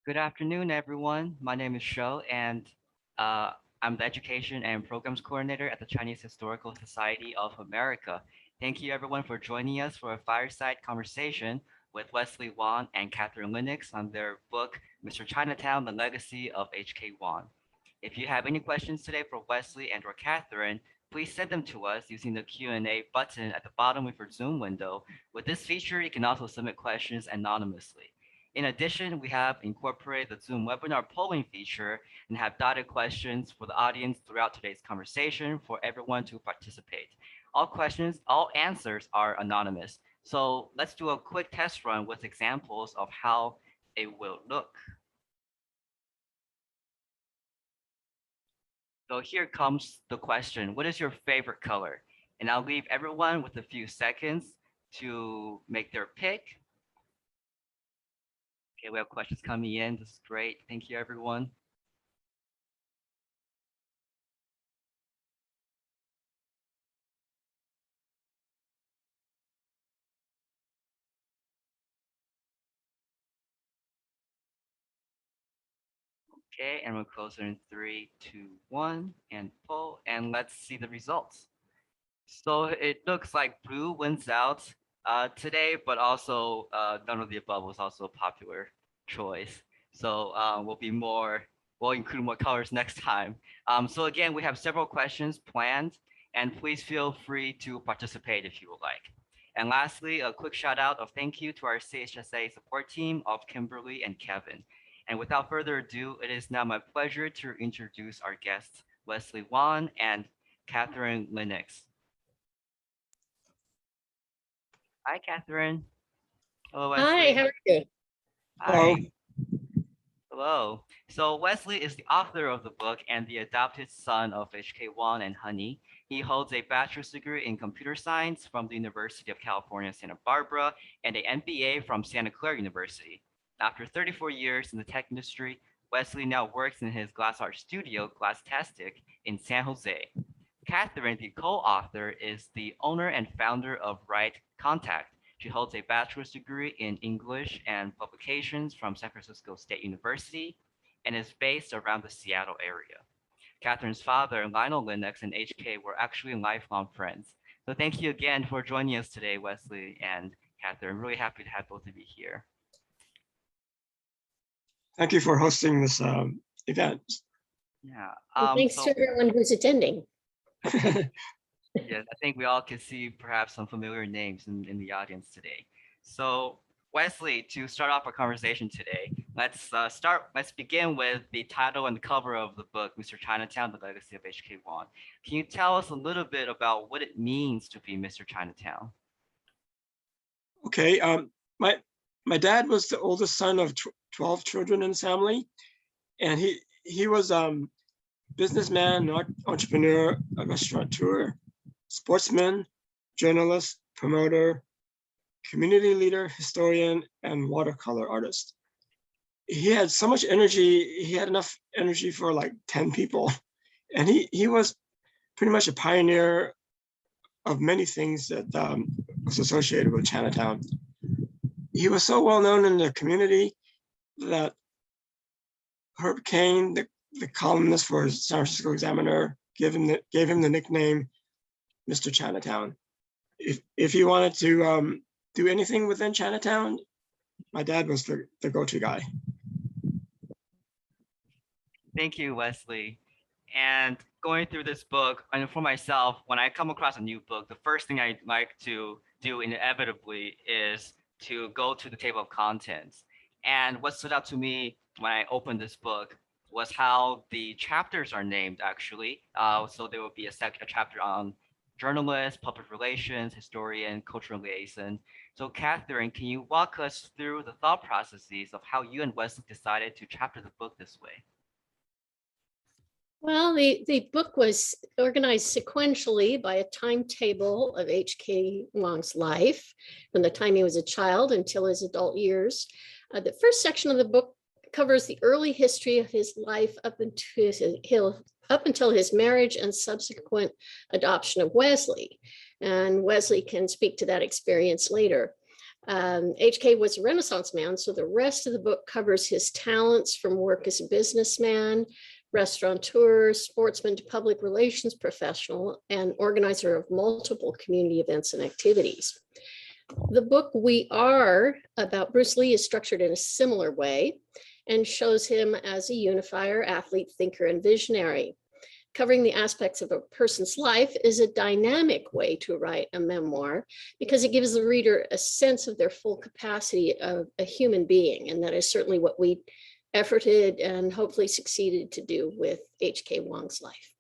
Good afternoon, everyone. My name is Shou, and uh, I'm the Education and Programs Coordinator at the Chinese Historical Society of America. Thank you, everyone, for joining us for a fireside conversation with Wesley Wong and Catherine Lenox on their book, Mr. Chinatown, The Legacy of H.K. If you have any questions today for Wesley and or Catherine, please send them to us using the Q&A button at the bottom of your Zoom window. With this feature, you can also submit questions anonymously. In addition, we have incorporated the Zoom webinar polling feature and have dotted questions for the audience throughout today's conversation for everyone to participate. All answers are anonymous. So let's do a quick test run with examples of how it will look. So here comes the question, what is your favorite color? And I'll leave everyone with a few seconds to make their pick. Okay, we have questions coming in. This is great. Thank you, everyone. Okay, and we'll close it in 3, 2, 1, and pull, and let's see the results. So it looks like blue wins out today, but also none of the above was also a popular choice. So we'll include more colors next time. So again, we have several questions planned, and please feel free to participate if you would like. And lastly, a quick shout out of thank you to our CHSA support team of Kimberly and Kevin. And without further ado, it is now my pleasure to introduce our guests, Wesley Wong and Catherine Lenox. Hi, Catherine. Hello, Wesley. Hi, how are you? Hi. Hello. So Wesley is the author of the book and the adopted son of H.K. Wong and Honey. He holds a bachelor's degree in computer science from the University of California, Santa Barbara, and an MBA from Santa Clara University. After 34 years in the tech industry, Wesley now works in his glass art studio, Glasstastic, in San Jose. Catherine, the co-author, is the owner and founder of Right Contact. She holds a bachelor's degree in English and publications from San Francisco State University and is based around the Seattle area. Catherine's father, Lionel Lenox, and H.K. were actually lifelong friends. So thank you again for joining us today, Wesley and Catherine. Really happy to have both of you here. Thank you for hosting this event. Yeah. Well, thanks to everyone who's attending. Yes, I think we all can see perhaps some familiar names in the audience today. So Wesley, to start off our conversation today, let's begin with the title and the cover of the book, Mr. Chinatown, The Legacy of H.K. Wong. Can you tell us a little bit about what it means to be Mr. Chinatown? Okay, my dad was the oldest son of 12 children in his family, and he was businessman, entrepreneur, a restaurateur, sportsman, journalist, promoter, community leader, historian, and watercolor artist. He had so much energy, he had enough energy for like 10 people. And he was pretty much a pioneer of many things that was associated with Chinatown. He was so well known in the community that Herb Cain, the columnist for San Francisco Examiner, gave him the nickname Mr. Chinatown. If he wanted to do anything within Chinatown, my dad was the go-to guy. Thank you, Wesley. And going through this book, and for myself, when I come across a new book, the first thing I like to do inevitably is to go to the table of contents. And what stood out to me when I opened this book was how the chapters are named, actually. So there will be a chapter on journalist, public relations, historian, cultural liaison. So Catherine, can you walk us through the thought processes of how you and Wesley decided to chapter the book this way? Well, the book was organized sequentially by a timetable of H.K. Wong's life from the time he was a child until his adult years. The first section of the book covers the early history of his life up until his marriage and subsequent adoption of Wesley. And Wesley can speak to that experience later. H.K. was a Renaissance man, so the rest of the book covers his talents from work as a businessman, restaurateur, sportsman to public relations professional, and organizer of multiple community events and activities. The book We Are about Bruce Lee is structured in a similar way and shows him as a unifier, athlete, thinker, and visionary. Covering the aspects of a person's life is a dynamic way to write a memoir because it gives the reader a sense of their full capacity of a human being. And that is certainly what we efforted and hopefully succeeded to do with H.K. Wong's life.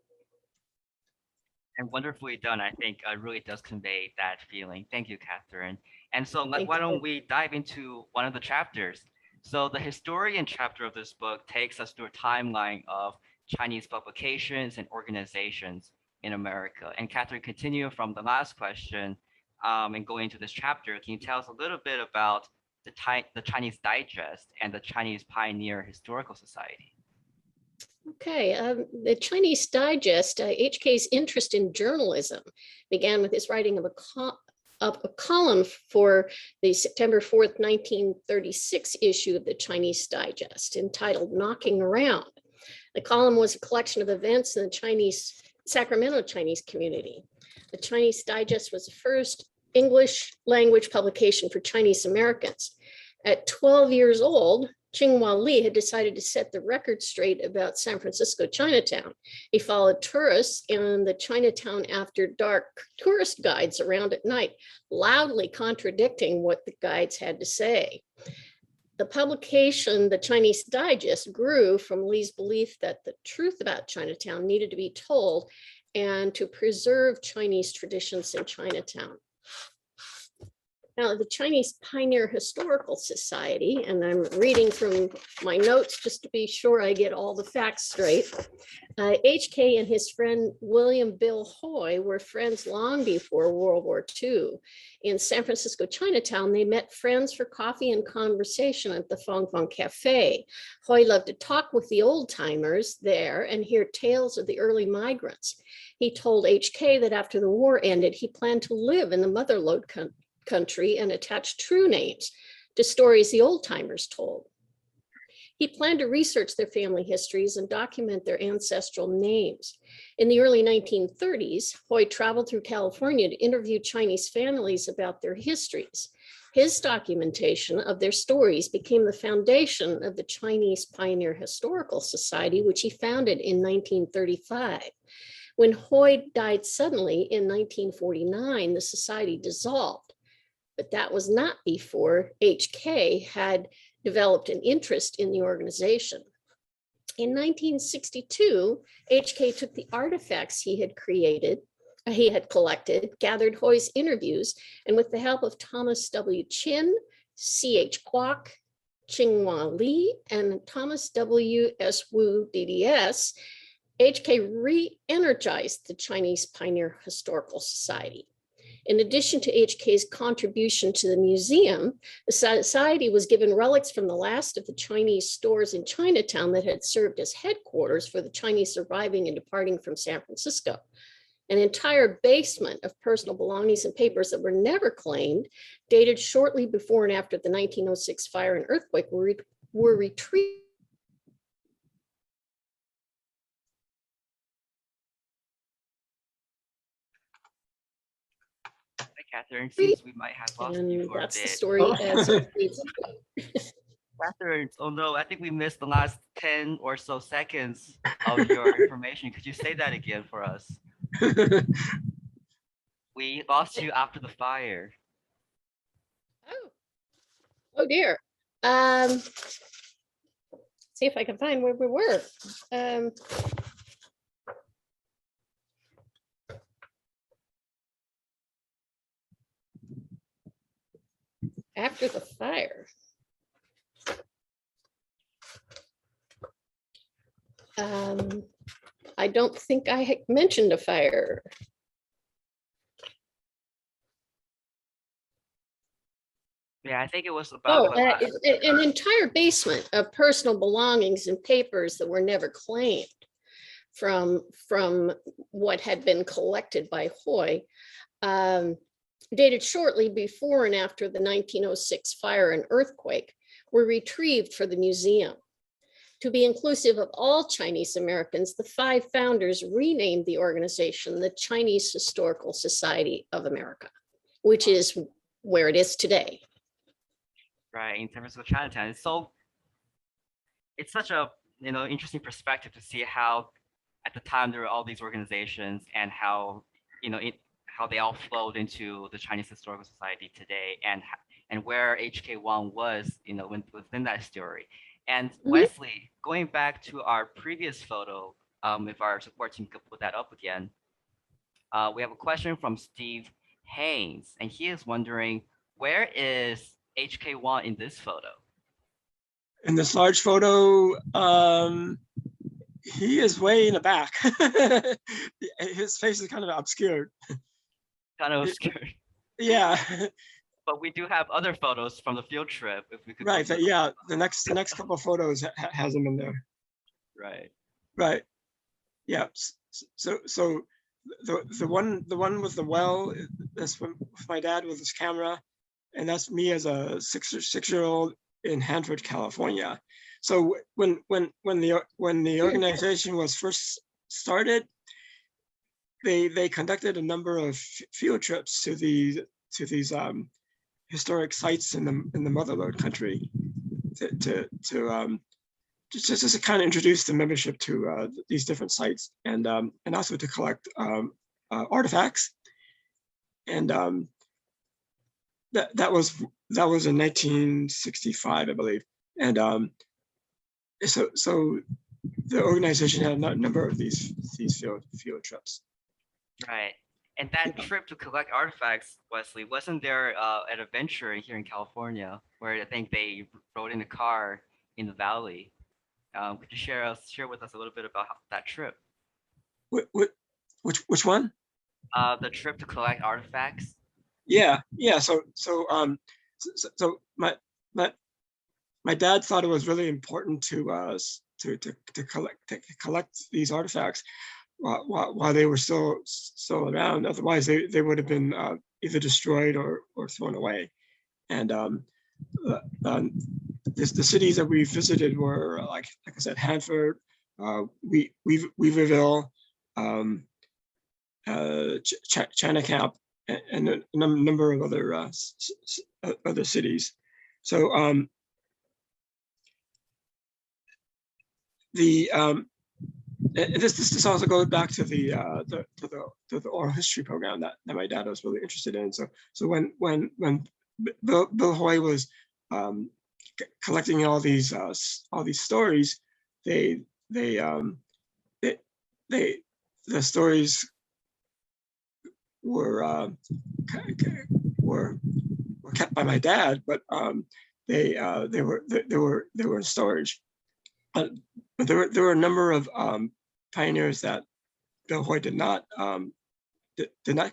And wonderfully done. I think it really does convey that feeling. Thank you, Catherine. And so Thank why you. don't we dive into one of the chapters? So the historian chapter of this book takes us through a timeline of Chinese publications and organizations in America. And Catherine, continue from the last question and going into this chapter, can you tell us a little bit about the Chinese Digest and the Chinese Pioneer Historical Society? Okay, the Chinese Digest, H.K.'s interest in journalism began with his writing of a column for the September 4th, 1936 issue of the Chinese Digest entitled Knocking Around. The column was a collection of events in the Sacramento Chinese community. The Chinese Digest was the first English language publication for Chinese Americans. At 12 years old, Qinghua Li had decided to set the record straight about San Francisco Chinatown. He followed tourists in the Chinatown After Dark tourist guides around at night, loudly contradicting what the guides had to say. The publication, the Chinese Digest, grew from Li's belief that the truth about Chinatown needed to be told and to preserve Chinese traditions in Chinatown. Now, the Chinese Pioneer Historical Society, and I'm reading from my notes just to be sure I get all the facts straight. H.K. and his friend William Bill Hoy were friends long before World War II. In San Francisco Chinatown, they met friends for coffee and conversation at the Fong Fong Cafe. Hoy loved to talk with the old timers there and hear tales of the early migrants. He told H.K. that after the war ended, he planned to live in the motherlode country and attach true names to stories the old timers told. He planned to research their family histories and document their ancestral names. In the early 1930s, Hoy traveled through California to interview Chinese families about their histories. His documentation of their stories became the foundation of the Chinese Pioneer Historical Society, which he founded in 1935. When Hoy died suddenly in 1949, the society dissolved. But that was not before H.K. had developed an interest in the organization. In 1962, H.K. took the artifacts he had collected, gathered Hoy's interviews, and with the help of Thomas W. Chin, C.H. Kwok, Qinghua Li, and Thomas W. S. Wu, DDS, H.K. re-energized the Chinese Pioneer Historical Society. In addition to H.K.'s contribution to the museum, the society was given relics from the last of the Chinese stores in Chinatown that had served as headquarters for the Chinese arriving and departing from San Francisco. An entire basement of personal belongings and papers that were never claimed, dated shortly before and after the 1906 fire and earthquake, were retrieved. Catherine, seems we might have lost you for a that's the bit. story as it leads. Catherine, oh no, I think we missed the last 10 or so seconds of your information. Could you say that again for us? We lost you after the fire. Oh dear. See if I can find where we were. After the fire. I don't think I had mentioned a fire. Yeah, I think it was about an entire basement of personal belongings and papers that were never claimed from what had been collected by Hoy. dated shortly before and after the 1906 fire and earthquake, were retrieved for the museum. To be inclusive of all Chinese Americans, the 5 founders renamed the organization the Chinese Historical Society of America, which is where it is today. Right, in San Francisco Chinatown. It's such a interesting perspective to see how at the time there were all these organizations and how how they all flowed into the Chinese Historical Society today, and where H.K. Wong was within that story. And Wesley, going back to our previous photo, if our support team could put that up again, we have a question from Steve Haynes, and he is wondering, where is H.K. Wong in this photo? In this large photo, he is way in the back. His face is kind of obscured. Kind of obscured. Yeah. But we do have other photos from the field trip. If we could. Right. Yeah. The next couple of photos has him in there. Right. Right. Yeah. So the one with the well, that's with my dad with his camera, and that's me as a 6-year-old in Hanford, California. So when the organization was first started, they conducted a number of field trips to these historic sites in the motherlode country to just to kind of introduce the membership to these different sites, and also to collect artifacts. And that was in 1965, I believe. And so the organization had a number of these field trips. Right. And that trip to collect artifacts, Wesley, wasn't there an adventure here in California where I think they rode in a car in the valley? Could you share with us a little bit about that trip? Which one? The trip to collect artifacts. Yeah. So my dad thought it was really important to us to collect these artifacts while they were still around. Otherwise, they would have been either destroyed or thrown away. And the cities that we visited were like I said, Hanford, Weaverville, Chinatown, and a number of other cities. So this also goes back to the oral history program that my dad was really interested in. So when Bill Hoy was collecting all these stories, the stories were kept by my dad, but they were in storage. But there were a number of pioneers that Bill Hoy did not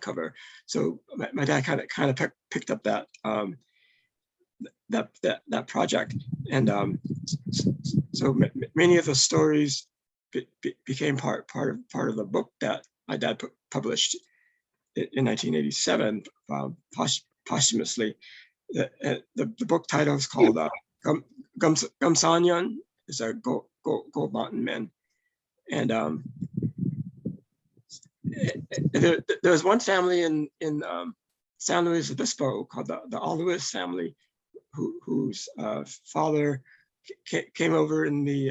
cover. So my dad kind of picked up that that project, and so many of the stories became part of the book that my dad published in 1987 posthumously. The book title is called Gumsanyon, is a gold mountain man. And there was one family in San Luis Obispo called the Alois family, whose father came over in the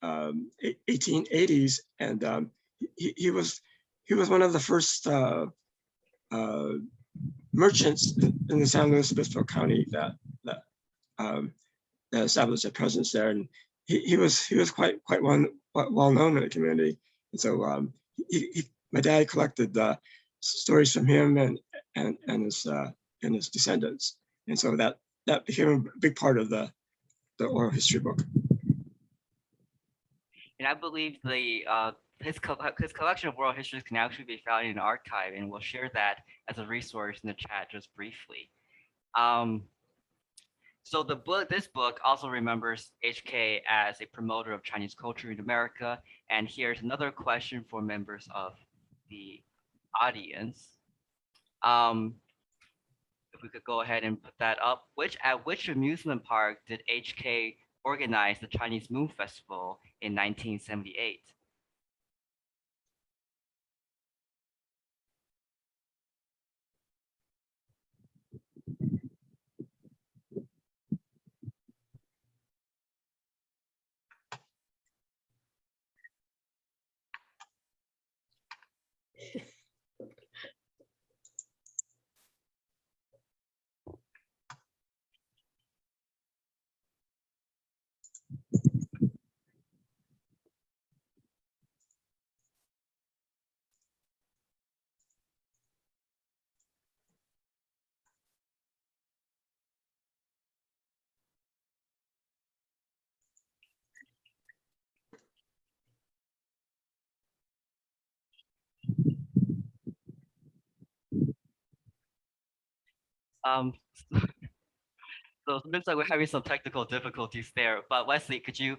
1880s, and he was one of the first merchants in the San Luis Obispo County that established a presence there, and he was quite well known in the community. And so my dad collected stories from him and his descendants, and so that became a big part of the oral history book. And I believe his collection of oral histories can actually be found in an archive, and we'll share that as a resource in the chat just briefly. So this book also remembers HK as a promoter of Chinese culture in America. And here's another question for members of the audience. we could go ahead and put that up. At which amusement park did HK organize the Chinese Moon Festival in 1978? Um, so it looks like we're having some technical difficulties there. But Wesley, could you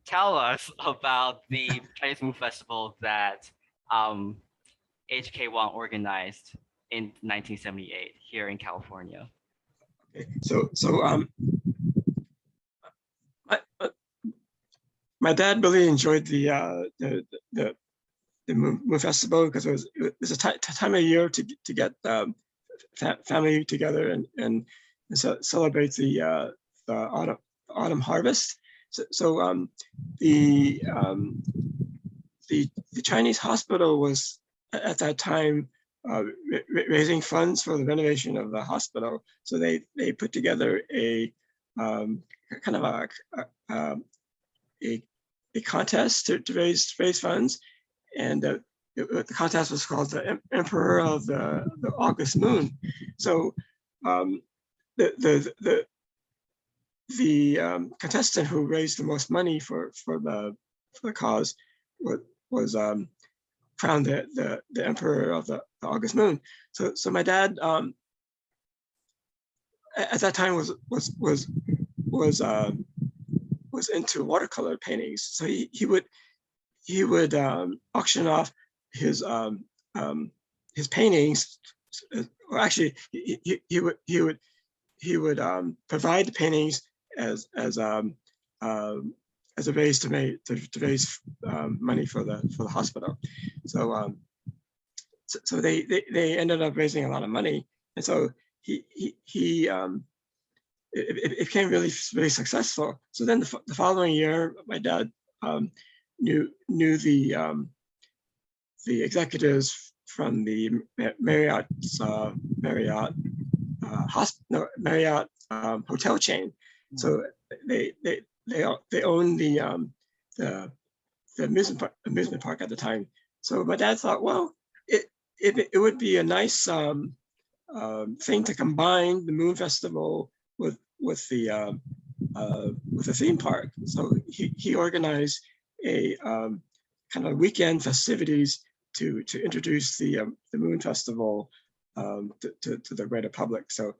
tell us about the Chinese Moon Festival that HK Wong organized in 1978 here in California? Okay. My, my dad really enjoyed the Moon Festival because it was a time of year to get family together and celebrate the autumn harvest. So the Chinese hospital was at that time raising funds for the renovation of the hospital. So they put together a kind of a contest to raise funds, and the contest was called the Emperor of the August Moon. So the contestant who raised the most money for the cause was crowned the Emperor of the August Moon. So my dad at that time was into watercolor paintings. So he would auction off his paintings, or actually he would provide the paintings as a raise to raise money for the hospital. So so they ended up raising a lot of money, and so it became really successful. So then the following year, my dad knew the executives from the Marriott hotel chain. So they owned the amusement park at the time. So my dad thought, well, it would be a nice thing to combine the Moon Festival with the theme park. So he organized a kind of weekend festivities to introduce the Moon Festival to the greater public. So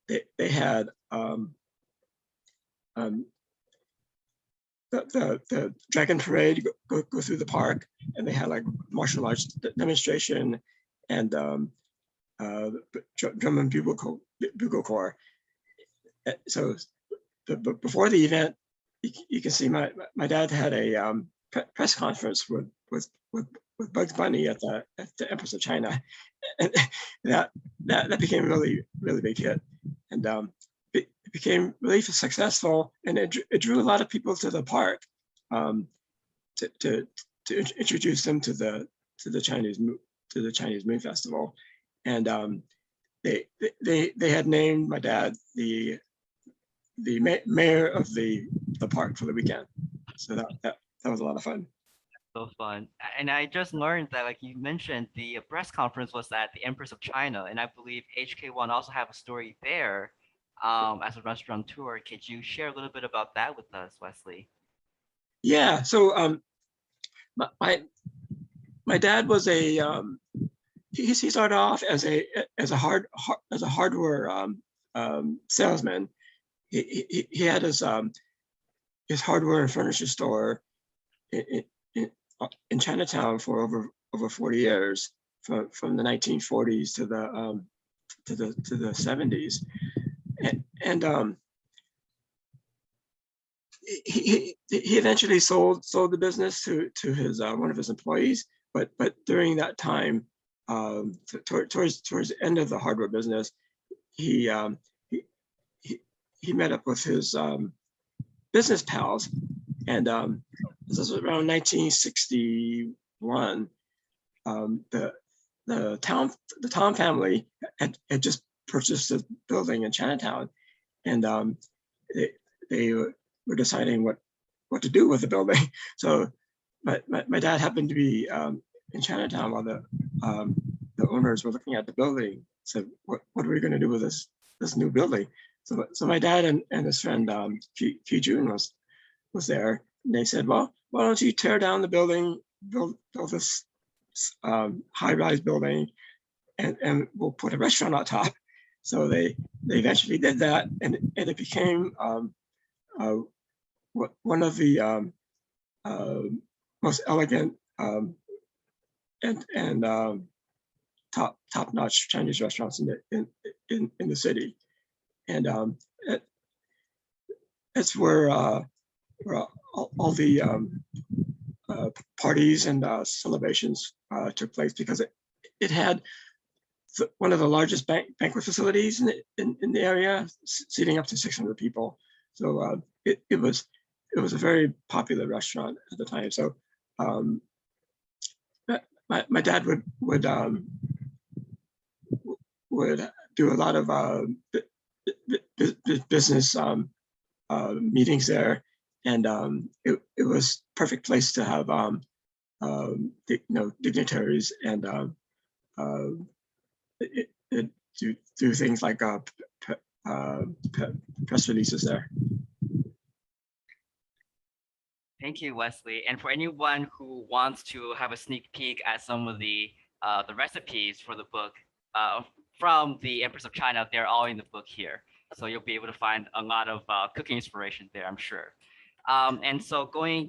they had the Dragon Parade go through the park, and they had like martial arts demonstration and drum and bugle corps. So before the event, you can see my dad had a press conference with Bugs Bunny at the Empress of China, and that became a really big hit, and it became really successful, and it drew a lot of people to the park to introduce them to the Chinese Moon Festival, and they had named my dad the mayor of the park for the weekend. So that was a lot of fun. So fun. And I just learned that, like you mentioned, the press conference was at the Empress of China, and I believe HK1 also have a story there as a restaurateur. Could you share a little bit about that with us, Wesley? Yeah. So my dad was he started off as a hardware salesman. He had his hardware and furniture store in Chinatown for over 40 years, from the 1940s to the 70s, and he eventually sold the business to his one of his employees, but during that time, towards the end of the hardware business, he met up with his business pals, and this was around 1961. The Tom family had just purchased a building in Chinatown, and they were deciding what to do with the building. So my dad happened to be in Chinatown while the owners were looking at the building. So what are we going to do with this new building? So my dad and his friend Fi Jun was there, and they said, well, why don't you tear down the building, build this high-rise building, and we'll put a restaurant on top. So they eventually did that, and it became one of the most elegant and top-notch Chinese restaurants in the city, and that's where all the parties and celebrations took place, because it had one of the largest banquet facilities in the area, seating up to 600 people. So it was a very popular restaurant at the time. So my dad would do a lot of business meetings there, and it was perfect place to have dignitaries and do things like press releases there. Thank you, Wesley. And for anyone who wants to have a sneak peek at some of the recipes for the book from the Empress of China, they're all in the book here. So you'll be able to find a lot of cooking inspiration there, I'm sure. And so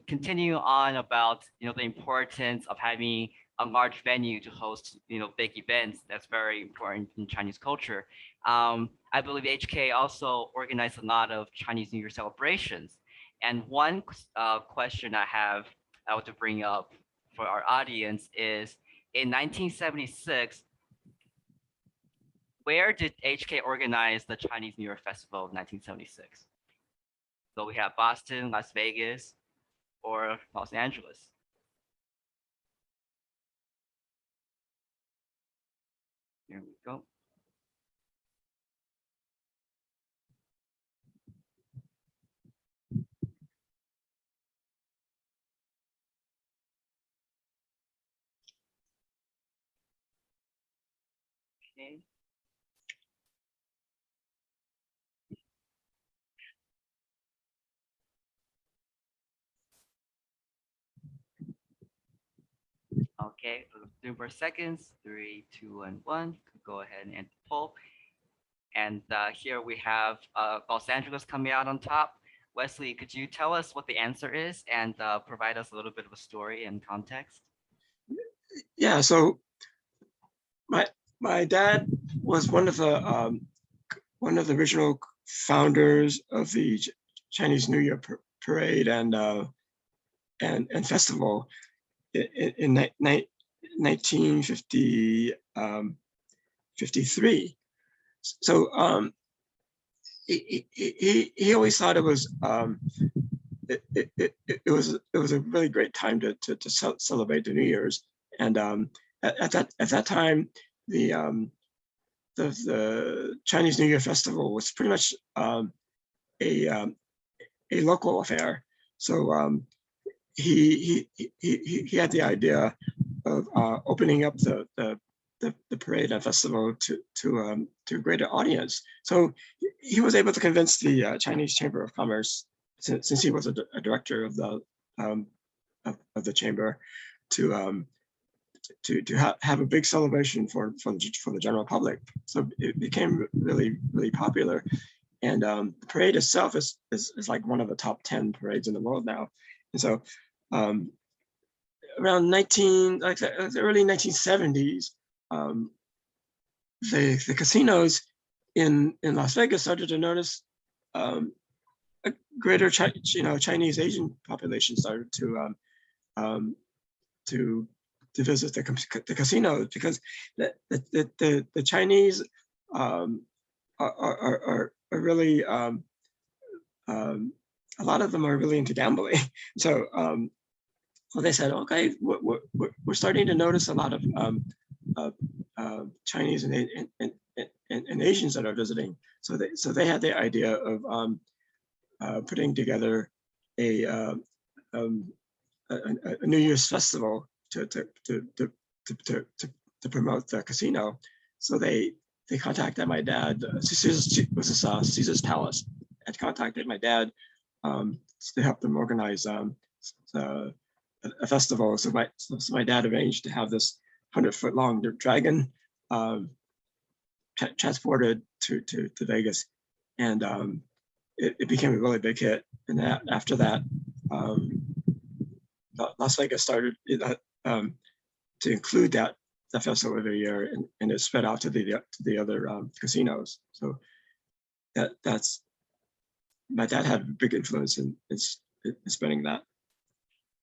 continue on about the importance of having a large venue to host big events. That's very important in Chinese culture. I believe HK also organized a lot of Chinese New Year celebrations. And one question I want to bring up for our audience is, in 1976, where did HK organize the Chinese New Year Festival of 1976? So we have Boston, Las Vegas, or Los Angeles. Here we go. Okay. Okay, 3 more seconds. 3, 2, and 1. Go ahead and end the poll. And here we have Los Angeles coming out on top. Wesley, could you tell us what the answer is and provide us a little bit of a story and context? Yeah, so my dad was one of the original founders of the Chinese New Year parade and festival in 1953. So he always thought it was a really great time to celebrate the New Year's, and at that time the Chinese New Year festival was pretty much a local affair. So he had the idea of opening up the parade and festival to a greater audience. So he was able to convince the Chinese Chamber of Commerce, since he was a director of the chamber, to have a big celebration for the general public. So it became really popular, and the parade itself is like one of the top 10 parades in the world now. And so around the early 1970s, the casinos in Las Vegas started to notice a greater Chinese Asian population started to visit the casinos, because the Chinese are really a lot of them are really into gambling. So well, they said, okay, we're starting to notice a lot of Chinese and Asians that are visiting. So they had the idea of putting together a New Year's festival to promote the casino. So they contacted my dad. Caesar's Palace had contacted my dad to help them organize a festival. So my dad arranged to have this 100-foot long dragon transported to Vegas, and it became a really big hit. And after that, Las Vegas started to include that festival every year, and it spread out to the other casinos. So that's my dad had a big influence in spreading that.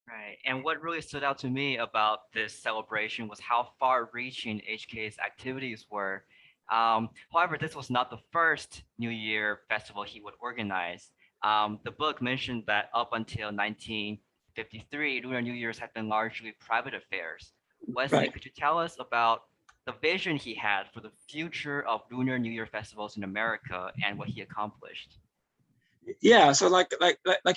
Right. And what really stood out to me about this celebration was how far-reaching HK's activities were. However, this was not the first New Year festival he would organize. The book mentioned that up until 1953, Lunar New Year's had been largely private affairs. Wesley, Right. could you tell us about the vision he had for the future of Lunar New Year festivals in America and what he accomplished? Yeah, so like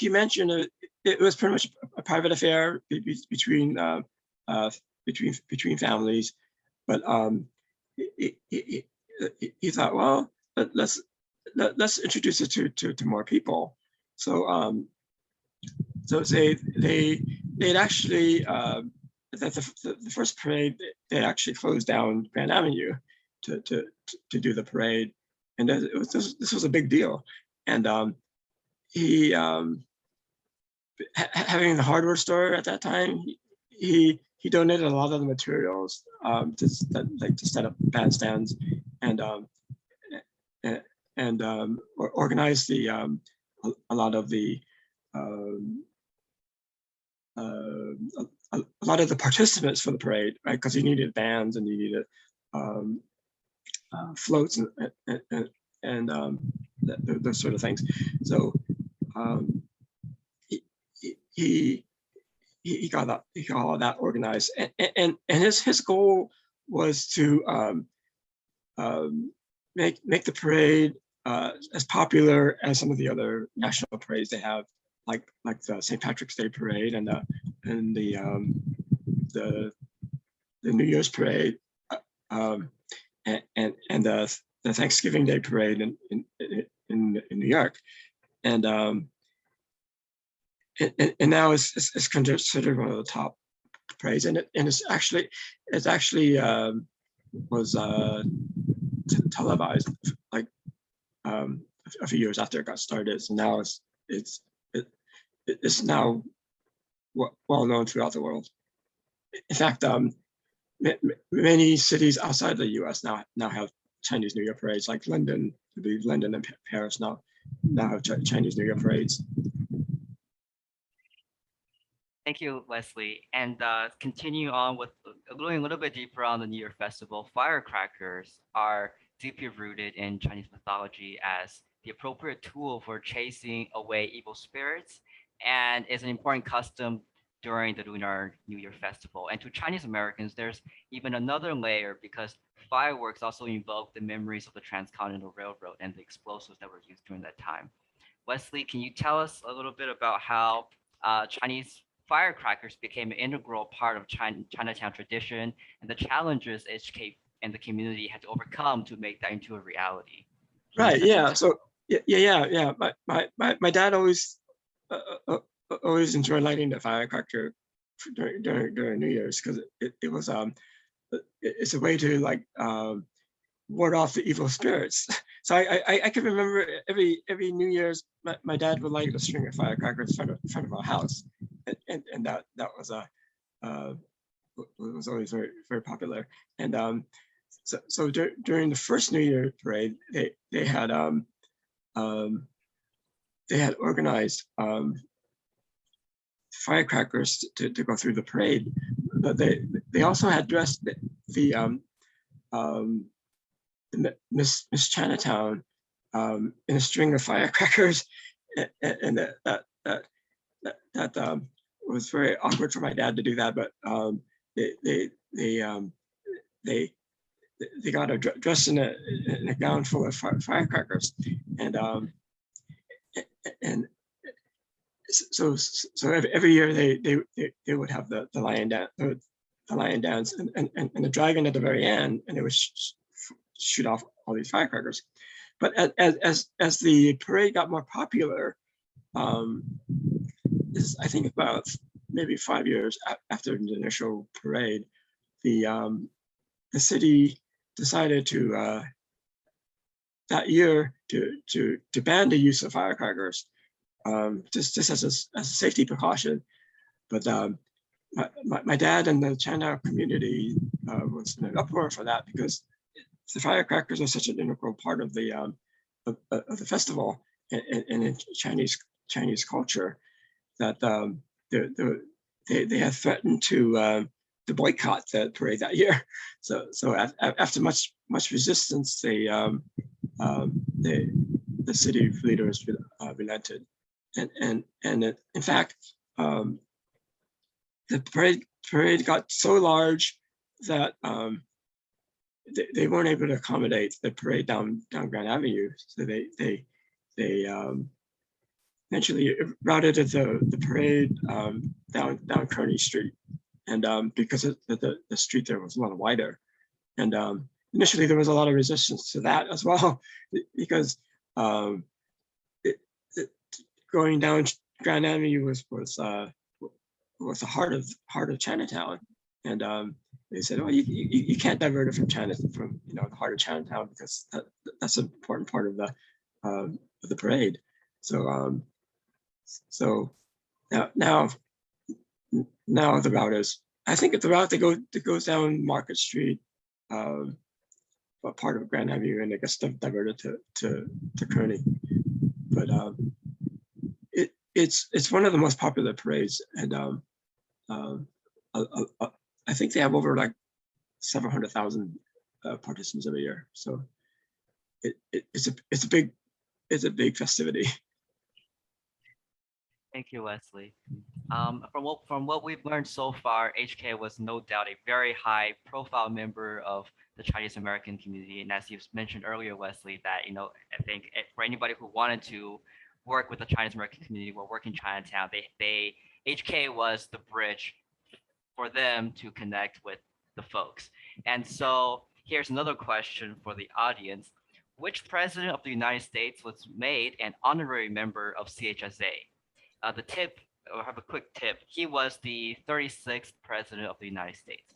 you mentioned, it was pretty much a private affair between families, but he thought, well, let's introduce it to more people. So so they'd actually the first parade, they actually closed down Grand Avenue to do the parade, and this was a big deal. And he having the hardware store at that time, he donated a lot of the materials to set up bandstands, and organized a lot of the a lot of the participants for the parade, right? Because you needed bands and you needed floats and those sort of things. So he got all of that organized, and his goal was to make the parade as popular as some of the other national parades they have, like the St. Patrick's Day parade and the New Year's parade, and the Thanksgiving Day parade in New York, and now it's considered one of the top parades, and it's actually was televised like a few years after it got started. So now it's now well known throughout the world. In fact, many cities outside the U.S. now have Chinese New Year parades, like London and Paris now have Chinese New Year parades. Thank you, Wesley. And continue on with going a little bit deeper on the New Year festival. Firecrackers are deeply rooted in Chinese mythology as the appropriate tool for chasing away evil spirits, and is an important custom during the Lunar New Year festival. And to Chinese Americans, there's even another layer, because fireworks also invoke the memories of the Transcontinental Railroad and the explosives that were used during that time. Wesley, can you tell us a little bit about how Chinese firecrackers became an integral part of Chinatown tradition and the challenges HK and the community had to overcome to make that into a reality? Right. Yeah. So yeah. My dad always enjoyed lighting the firecracker during New Year's, because it was it's a way to like ward off the evil spirits. So I can remember every New Year's my dad would light a string of firecrackers in front of our house, and that was was always very, very popular. And during the first New Year parade, they had organized firecrackers to go through the parade, but they also had dressed Miss Chinatown in a string of firecrackers, and that was very awkward for my dad to do that, but they got her dressed in a gown full of firecrackers, and so every year they would have the lion dance and the dragon at the very end, and it would shoot off all these firecrackers. But as the parade got more popular, this I think about maybe 5 years after the initial parade, the city decided to that year to ban the use of firecrackers, just as a safety precaution. But my dad and the Chinatown community was in an uproar for that, because the firecrackers are such an integral part of the festival and in Chinese culture, that they had threatened to boycott the parade that year. So after much resistance, the city leaders relented, and in fact, the parade got so large that they weren't able to accommodate the parade down Grand Avenue. So they eventually routed the parade down Kearny Street, and because the street there was a lot wider, and initially there was a lot of resistance to that as well, because going down Grand Avenue was the heart of Chinatown, and they said, "Oh, you can't divert it from the heart of Chinatown, because that's an important part of the parade." So now the route is, I think the route that goes down Market Street, part of Grand Avenue, and it gets diverted to Kearny. But it's one of the most popular parades, and I think they have over like 700,000 participants every year. So it's a big festivity. Thank you, Wesley. From what we've learned so far, HK was no doubt a very high profile member of the Chinese American community. And as you've mentioned earlier, Wesley, that, I think for anybody who wanted to work with the Chinese American community or work in Chinatown, HK was the bridge for them to connect with the folks. And so here's another question for the audience. Which president of the United States was made an honorary member of CHSA? The tip, or have a quick tip, he was the 36th president of the United States.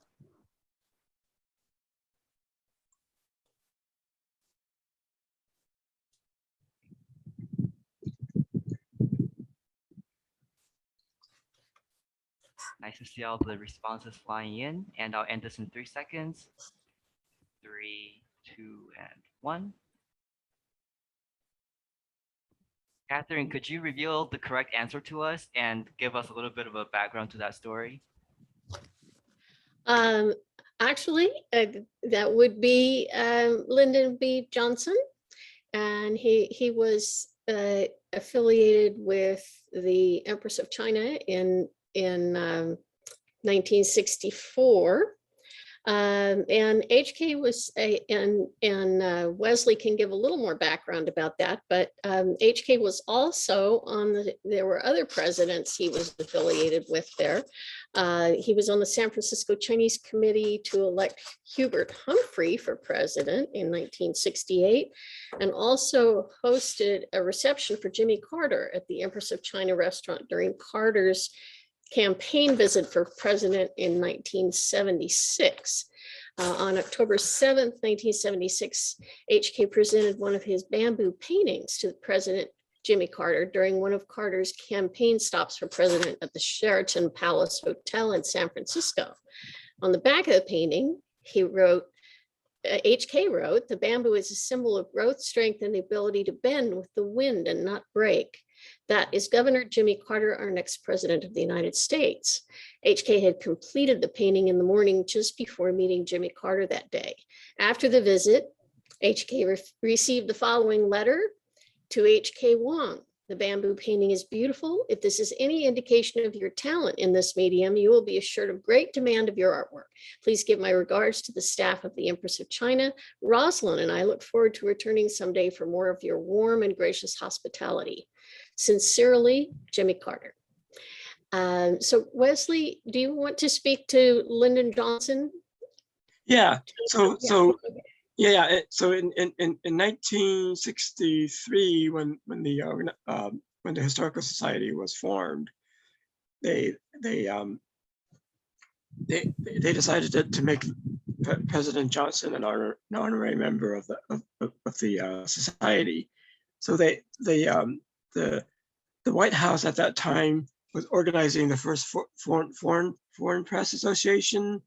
Nice to see all the responses flying in, and I'll end this in 3 seconds. 3, 2, and 1. Catherine, could you reveal the correct answer to us and give us a little bit of a background to that story? Actually, that would be Lyndon B. Johnson, and he was affiliated with the Empress of China in 1964. And HK was and Wesley can give a little more background about that, but HK was also there were other presidents he was affiliated with there. He was on the San Francisco Chinese Committee to elect Hubert Humphrey for president in 1968, and also hosted a reception for Jimmy Carter at the Empress of China restaurant during Carter's campaign visit for president in 1976. On October 7th, 1976, HK presented one of his bamboo paintings to President Jimmy Carter during one of Carter's campaign stops for president at the Sheraton Palace Hotel in San Francisco. On the back of the painting, he wrote, H.K. wrote, the bamboo is a symbol of growth, strength, and the ability to bend with the wind and not break. That is Governor Jimmy Carter, our next president of the United States. H.K. had completed the painting in the morning just before meeting Jimmy Carter that day. After the visit, H.K. received the following letter to H.K. Wong. The bamboo painting is beautiful. If this is any indication of your talent in this medium, you will be assured of great demand of your artwork. Please give my regards to the staff of the Empress of China. Rosalind and I look forward to returning someday for more of your warm and gracious hospitality. Sincerely, Jimmy Carter. So Wesley, do you want to speak to Lyndon Johnson? Yeah. So in 1963, when the Historical Society was formed, they decided to make President Johnson an honorary member of the society. So the White House at that time was organizing the first foreign press association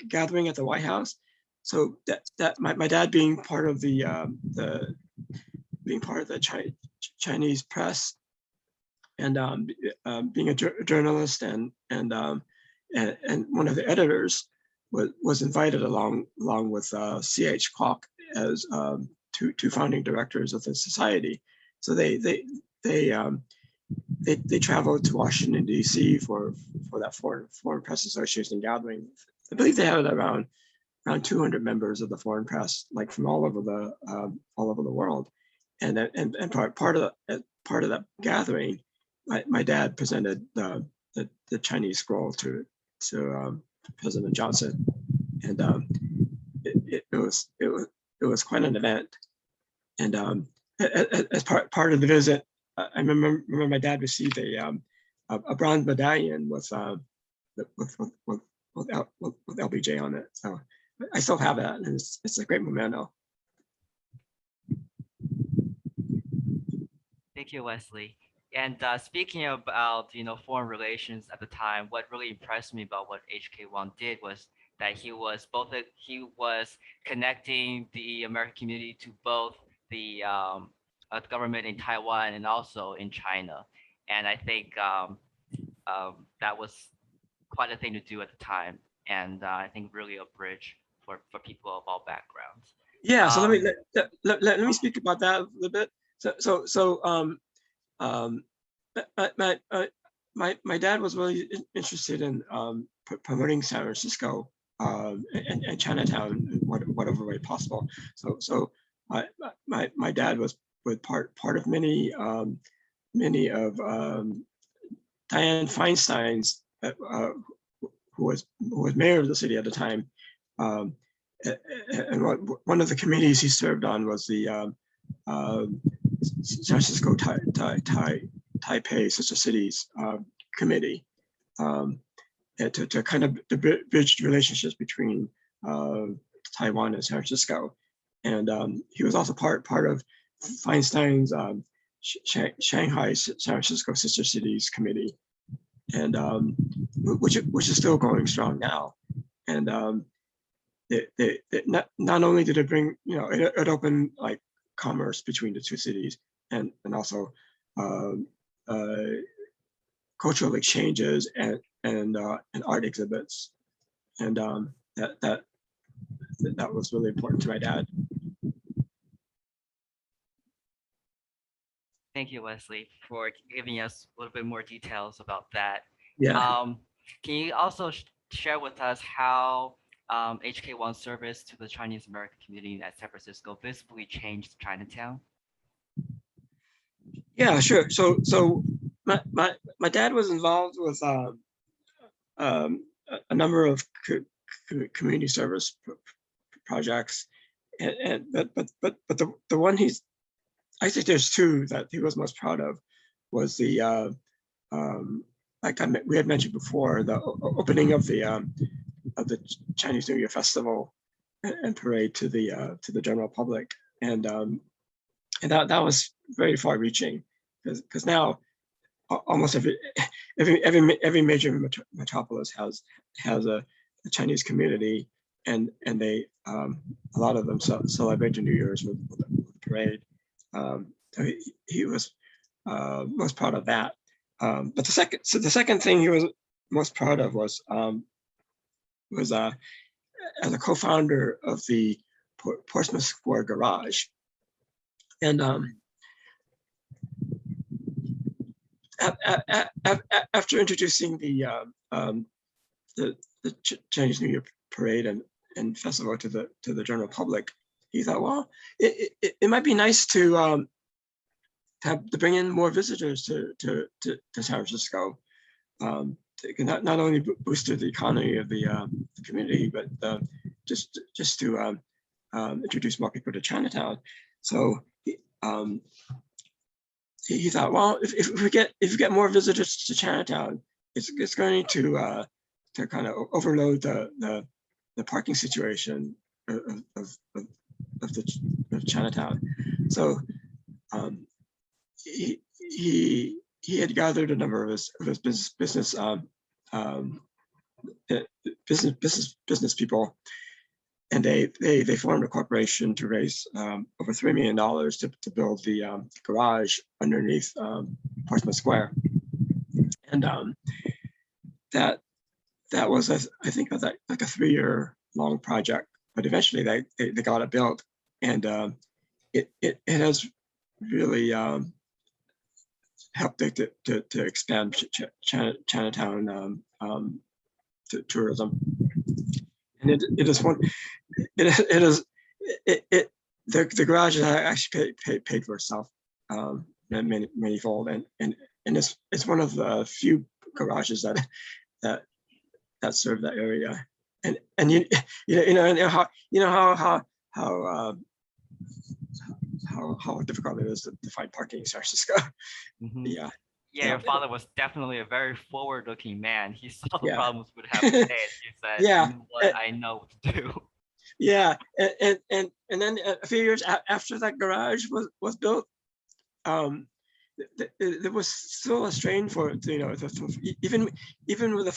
gathering at the White House. So that my dad being part of the Chinese press, and being a journalist and one of the editors was invited along with CHSA as two founding directors of the society. So they traveled to Washington D.C. for that foreign press association gathering. I believe they had around 200 members of the foreign press, like from all over the world, and part of that gathering, my dad presented the Chinese scroll to President Johnson, and it was quite an event. And as part of the visit, I remember my dad received a bronze medallion with LBJ on it. So I still have that, and it's a great memento. Thank you, Wesley. And speaking about foreign relations at the time, what really impressed me about what H.K. Wong did was that he was connecting the American community to both the government in Taiwan and also in China, and I think that was quite a thing to do at the time, and I think really a bridge for people of all backgrounds. Yeah. So let me speak about that a little bit. My dad was really interested in promoting San Francisco and Chinatown in whatever way possible. So my dad was part of many of Dianne Feinstein's, who was mayor of the city at the time. And one of the committees he served on was the San Francisco Taipei Sister Cities committee, to kind of bridge relationships between Taiwan and San Francisco. And he was also part of Feinstein's Shanghai San Francisco Sister Cities committee, and which is still going strong now. And not only did it bring, it opened like commerce between the two cities, and also cultural exchanges and art exhibits, and that was really important to my dad. Thank you, Wesley, for giving us a little bit more details about that. Yeah. Can you also share with us how H.K. Wong's service to the Chinese American community at San Francisco visibly changed Chinatown? Yeah, sure. So my dad was involved with a number of community service projects, but the one I think there's two that he was most proud of was the like we had mentioned before, the opening of the Chinese New Year festival and parade to the general public, and that was very far-reaching, because now almost every major metropolis has a Chinese community, they a lot of them celebrated New Year's with a parade. So he was most proud of that. But the second thing he was most proud of was as a co-founder of the Portsmouth Square Garage. And after introducing the Chinese New Year parade and festival to the general public, he thought, well, it might be nice to bring in more visitors to San Francisco. Not only boosted the economy of the community, but just to introduce more people to Chinatown. So he thought, well, if we get more visitors to Chinatown, it's going to kind of overload the parking situation of Chinatown. So he had gathered a number of his business people, and they formed a corporation to raise over $3 million to build the garage underneath Portsmouth Square, and that was I think like a 3-year long project, but eventually they got it built, and it has really helped to expand Chinatown to tourism, and it is one. The garage has actually paid for itself manyfold, and it's one of the few garages that serve that area, and you know how difficult it is to find parking in San Francisco. Mhm. Yeah. Yeah, your father was definitely a very forward-looking man. He saw the Yeah. problems would have today. He said, Yeah. "You know what? I know what to do." Yeah, and then a few years after that garage was built, there was still a strain for even with a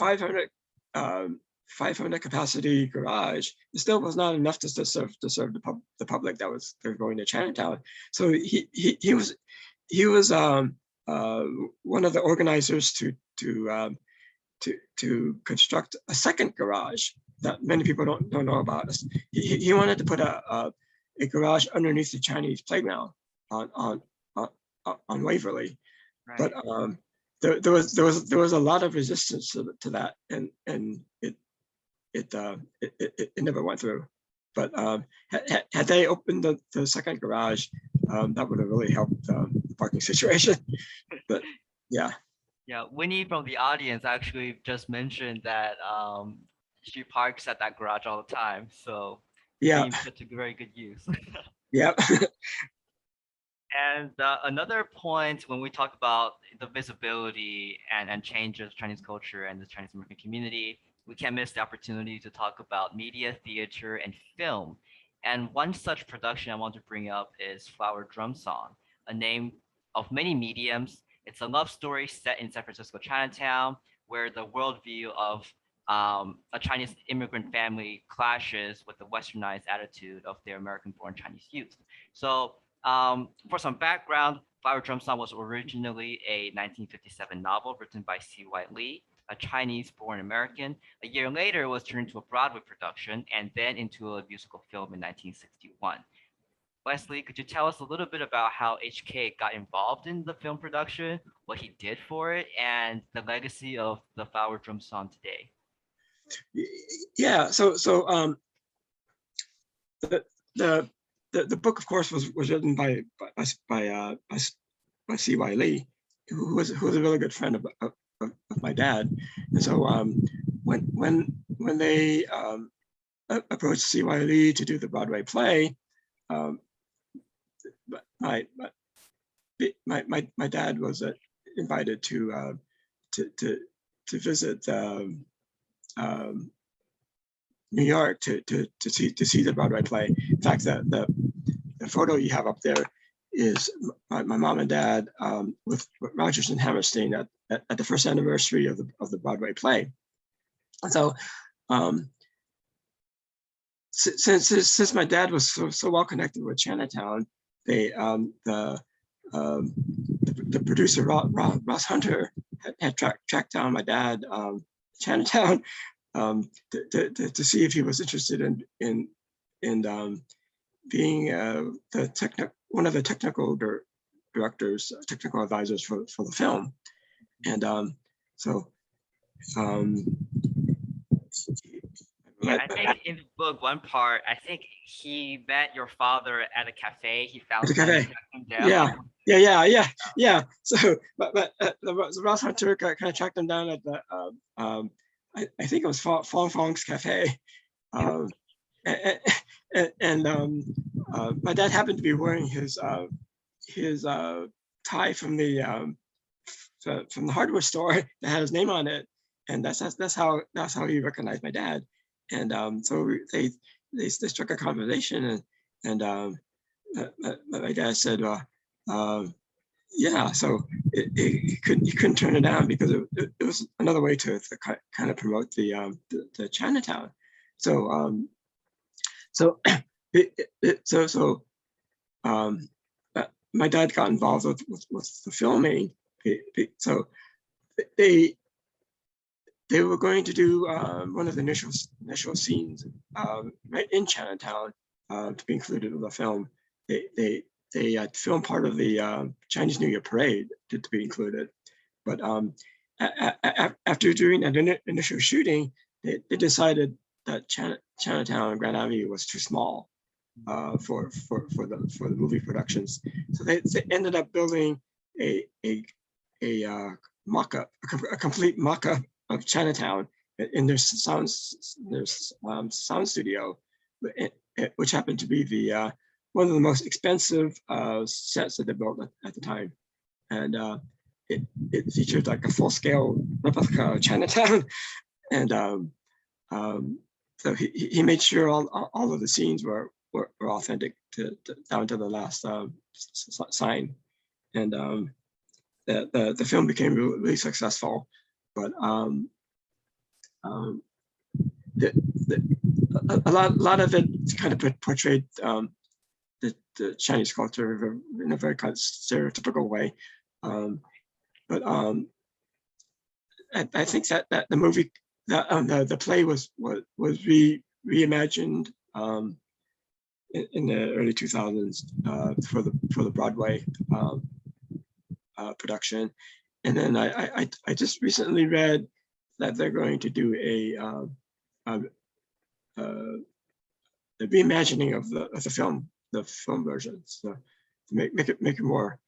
500 capacity garage, it still was not enough to serve the public that was going to Chinatown. So he was one of the organizers to construct a second garage that many people don't know about. He wanted to put a garage underneath the Chinese playground on Waverly, Right. but there was a lot of resistance to that, and it never went through. But had they opened the second garage, that would have really helped the parking situation. But yeah. Yeah, Winnie from the audience actually just mentioned that she parks at that garage all the time. So Yeah. being put to very good use. Yeah. And another point when we talk about the visibility and changes of Chinese culture and the Chinese American community, we can't miss the opportunity to talk about media, theater, and film. And one such production I want to bring up is Flower Drum Song, a name of many mediums. It's a love story set in San Francisco Chinatown, where the worldview of a Chinese immigrant family clashes with the westernized attitude of their American-born Chinese youth. So for some background, Flower Drum Song was originally a 1957 novel written by C.Y. Lee, a Chinese-born American. A year later, it was turned into a Broadway production and then into a musical film in 1961. Wesley, could you tell us a little bit about how H.K. got involved in the film production, what he did for it, and the legacy of the Flower Drum Song today? Yeah. So the book, of course, was written by C.Y. Lee, who was a really good friend of my dad. And so when they approached C.Y. Lee to do the Broadway play, my dad was invited to visit New York to see the Broadway play. In fact, the photo you have up there is my mom and dad with Rodgers and Hammerstein at the first anniversary of the Broadway play. And so since my dad was so well connected with Chinatown, they the producer Ross Hunter had tracked down my dad Chinatown to see if he was interested in being one of the technical directors, technical advisors for the film, and so. Yeah, I think in the book, one part, I think he met your father at a cafe. He found the him, cafe. tracked him down. Yeah. So, but Ross Hunter kind of tracked him down at the, I think it was Fong Fong's Cafe, and my dad happened to be wearing his tie from the hardware store that had his name on it, and that's how he recognized my dad. And so they struck a conversation, and my dad said, yeah, so he couldn't turn it down because it was another way to kind of promote the Chinatown. So my dad got involved with the filming. So they were going to do one of the initial scenes right in Chinatown to be included in the film. They filmed part of the Chinese New Year parade to be included, but after doing that initial shooting, they decided that Chinatown and Grand Avenue was too small for the movie productions. So they ended up building a mock-up, a complete mock-up of Chinatown in their sound studio, which happened to be the one of the most expensive sets that they built at the time, and it featured like a full-scale replica of Chinatown, and so he made sure all of the scenes were authentic down to the last sign, and the film became really successful. But a lot of it kind of portrayed the Chinese culture in a very kind of stereotypical way. But I think that the movie, the play was reimagined in the early 2000s for the Broadway production. And then I just recently read that they're going to do a reimagining of the film version, so to make it more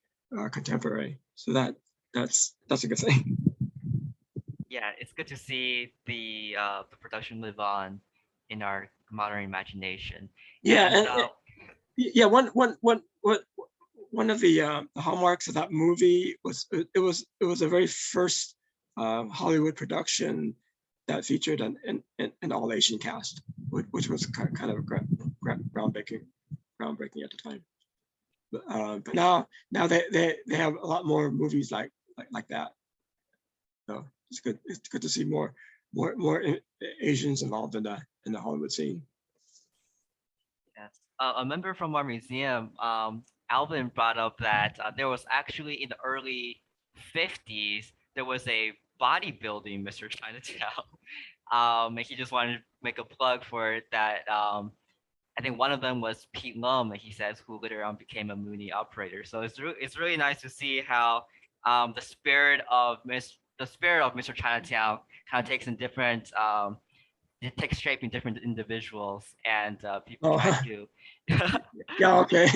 contemporary. So that's a good thing. Yeah, it's good to see the production live on in our modern imagination. Yeah, yeah. One of the hallmarks of that movie was it was a very first Hollywood production that featured an all Asian cast, which was kind of groundbreaking at the time. But now they have a lot more movies like that. So it's good to see more Asians involved in the Hollywood scene. Yes. A member from our museum, Alvin, brought up that there was actually in the early 50s, there was a bodybuilding Mr. Chinatown. And he just wanted to make a plug for it that I think one of them was Pete Lum, he says, who later on became a Mooney operator. So it's really nice to see how the spirit of Mr. Chinatown kind of takes in different it takes shape in different individuals, and people try to yeah, okay.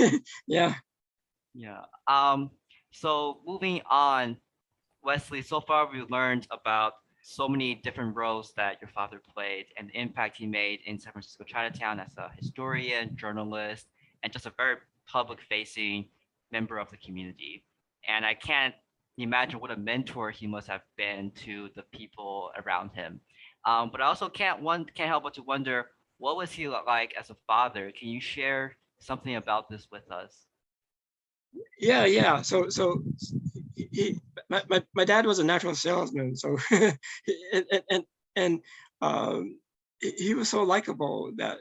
Yeah. So moving on, Wesley, so far we've learned about so many different roles that your father played and the impact he made in San Francisco Chinatown as a historian, journalist, and just a very public-facing member of the community. And I can't imagine what a mentor he must have been to the people around him. But I also can't help but to wonder, what was he like as a father? Can you share something about this with us? Yeah. So my dad was a natural salesman, so and he was so likable that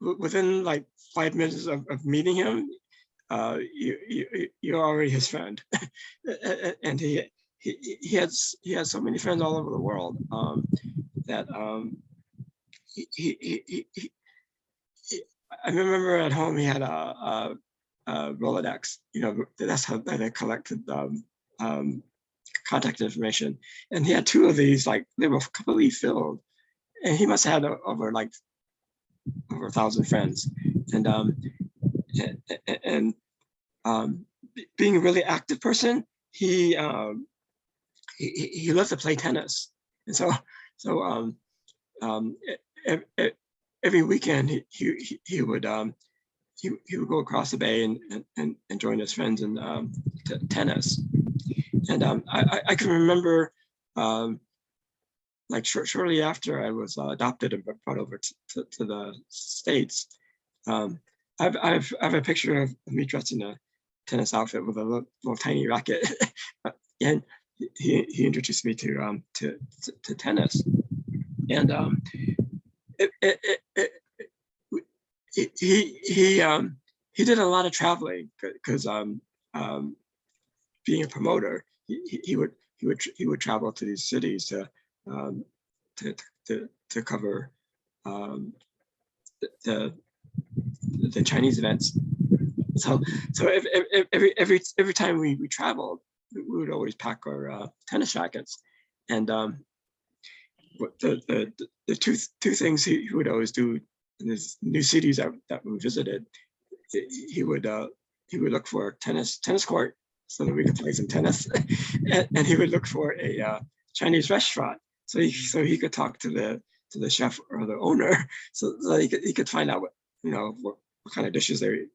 within like 5 minutes of meeting him, you're already his friend. And he has so many friends all over the world, that he I remember at home he had a Rolodex. That's how they collected contact information, and he had 2 of these. Like, they were completely filled, and he must have had over 1,000 friends. And being a really active person, he loved to play tennis, and so every weekend he would go across the bay and join his friends in tennis. And I can remember, like shortly after I was adopted and brought over to the States, I have a picture of me dressed in a tennis outfit with a little tiny racket, and he introduced me to tennis. And he did a lot of traveling, because being a promoter, he would travel to these cities to cover the Chinese events. So every time we traveled, we would always pack our tennis rackets. And the two things he would always do in these new cities that we visited, he would look for a tennis court so that we could play some tennis, and he would look for a Chinese restaurant so he could talk to the chef or the owner, so he could find out what kind of dishes they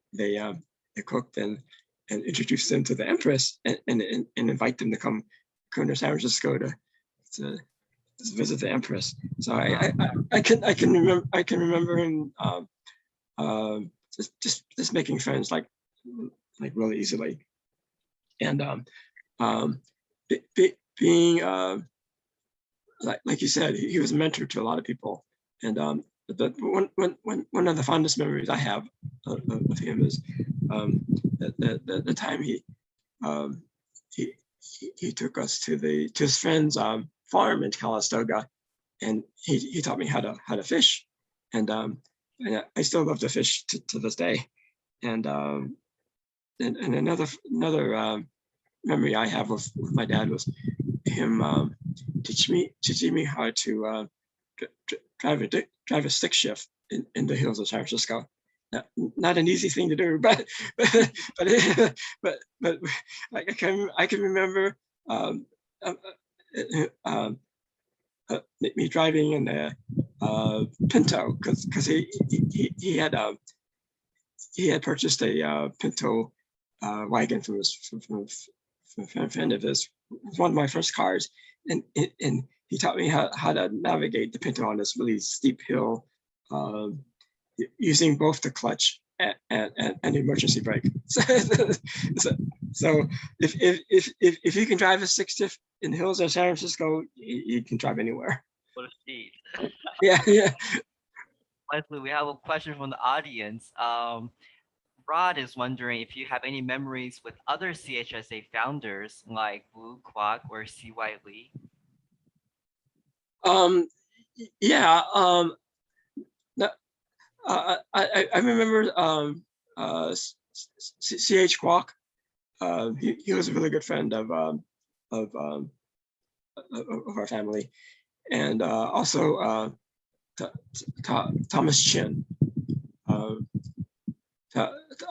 cooked, and introduce them to the Empress, and invite them to come to San Francisco to visit the Empress. So I can remember him just making friends like really easily, and being like you said, he was a mentor to a lot of people. And one of the fondest memories I have of him is the time he took us to his friend's farm in Calistoga, and he taught me how to fish, and I still love to fish to this day. And another memory I have with my dad was him teaching me how to drive a stick shift in the hills of San Francisco. Not an easy thing to do, but I can remember me driving in a Pinto, because he had purchased a Pinto wagon from a friend of his, one of my first cars, and he taught me how to navigate the Pinto on this really steep hill, using both the clutch and the emergency brake. So if you can drive a stick shift in the hills of San Francisco, you can drive anywhere. What a feat. Yeah. Wesley, we have a question from the audience. Rod is wondering if you have any memories with other CHSA founders like Wu Kwok or C.Y. Lee. Yeah. I remember C.H. Kwok. He was a really good friend of our family, and also Thomas Chin.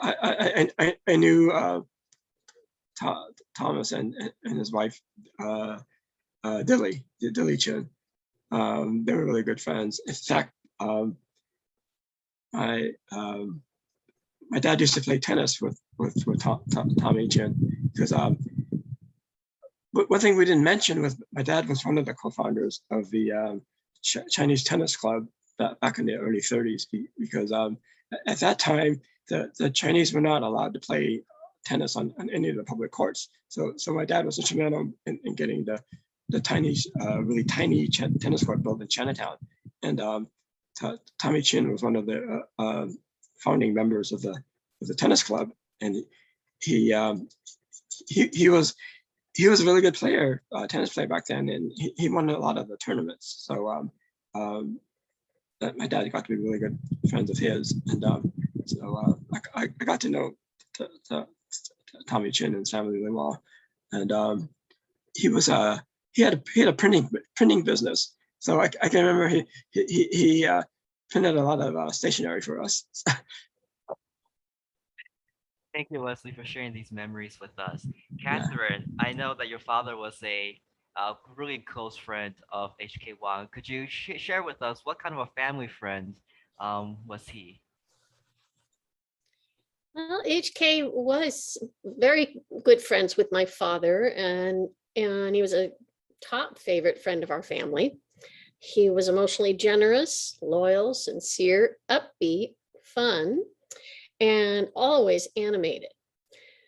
I knew Thomas and his wife Dilly Chin. They were really good friends. In fact, my dad used to play tennis with Tommy Chin, because but one thing we didn't mention was my dad was one of the co-founders of the Chinese Tennis Club back in the early 30s, because at that time the Chinese were not allowed to play tennis on any of the public courts. So my dad was instrumental in getting the tiny, really tiny tennis court built in Chinatown, and Tommy Chin was one of the founding members of the tennis club, and he was a really good player, tennis player back then, and he won a lot of the tournaments. So my dad got to be really good friends with his, and I got to know Tommy Chin and his family really well, and he had a printing business. So I can remember he printed a lot of stationery for us. Thank you, Wesley, for sharing these memories with us. Yeah. Catherine, I know that your father was a really close friend of H.K. Wong. Could you share with us what kind of a family friend was he? Well, HK was very good friends with my father, and he was a top favorite friend of our family. He was emotionally generous, loyal, sincere, upbeat, fun, and always animated.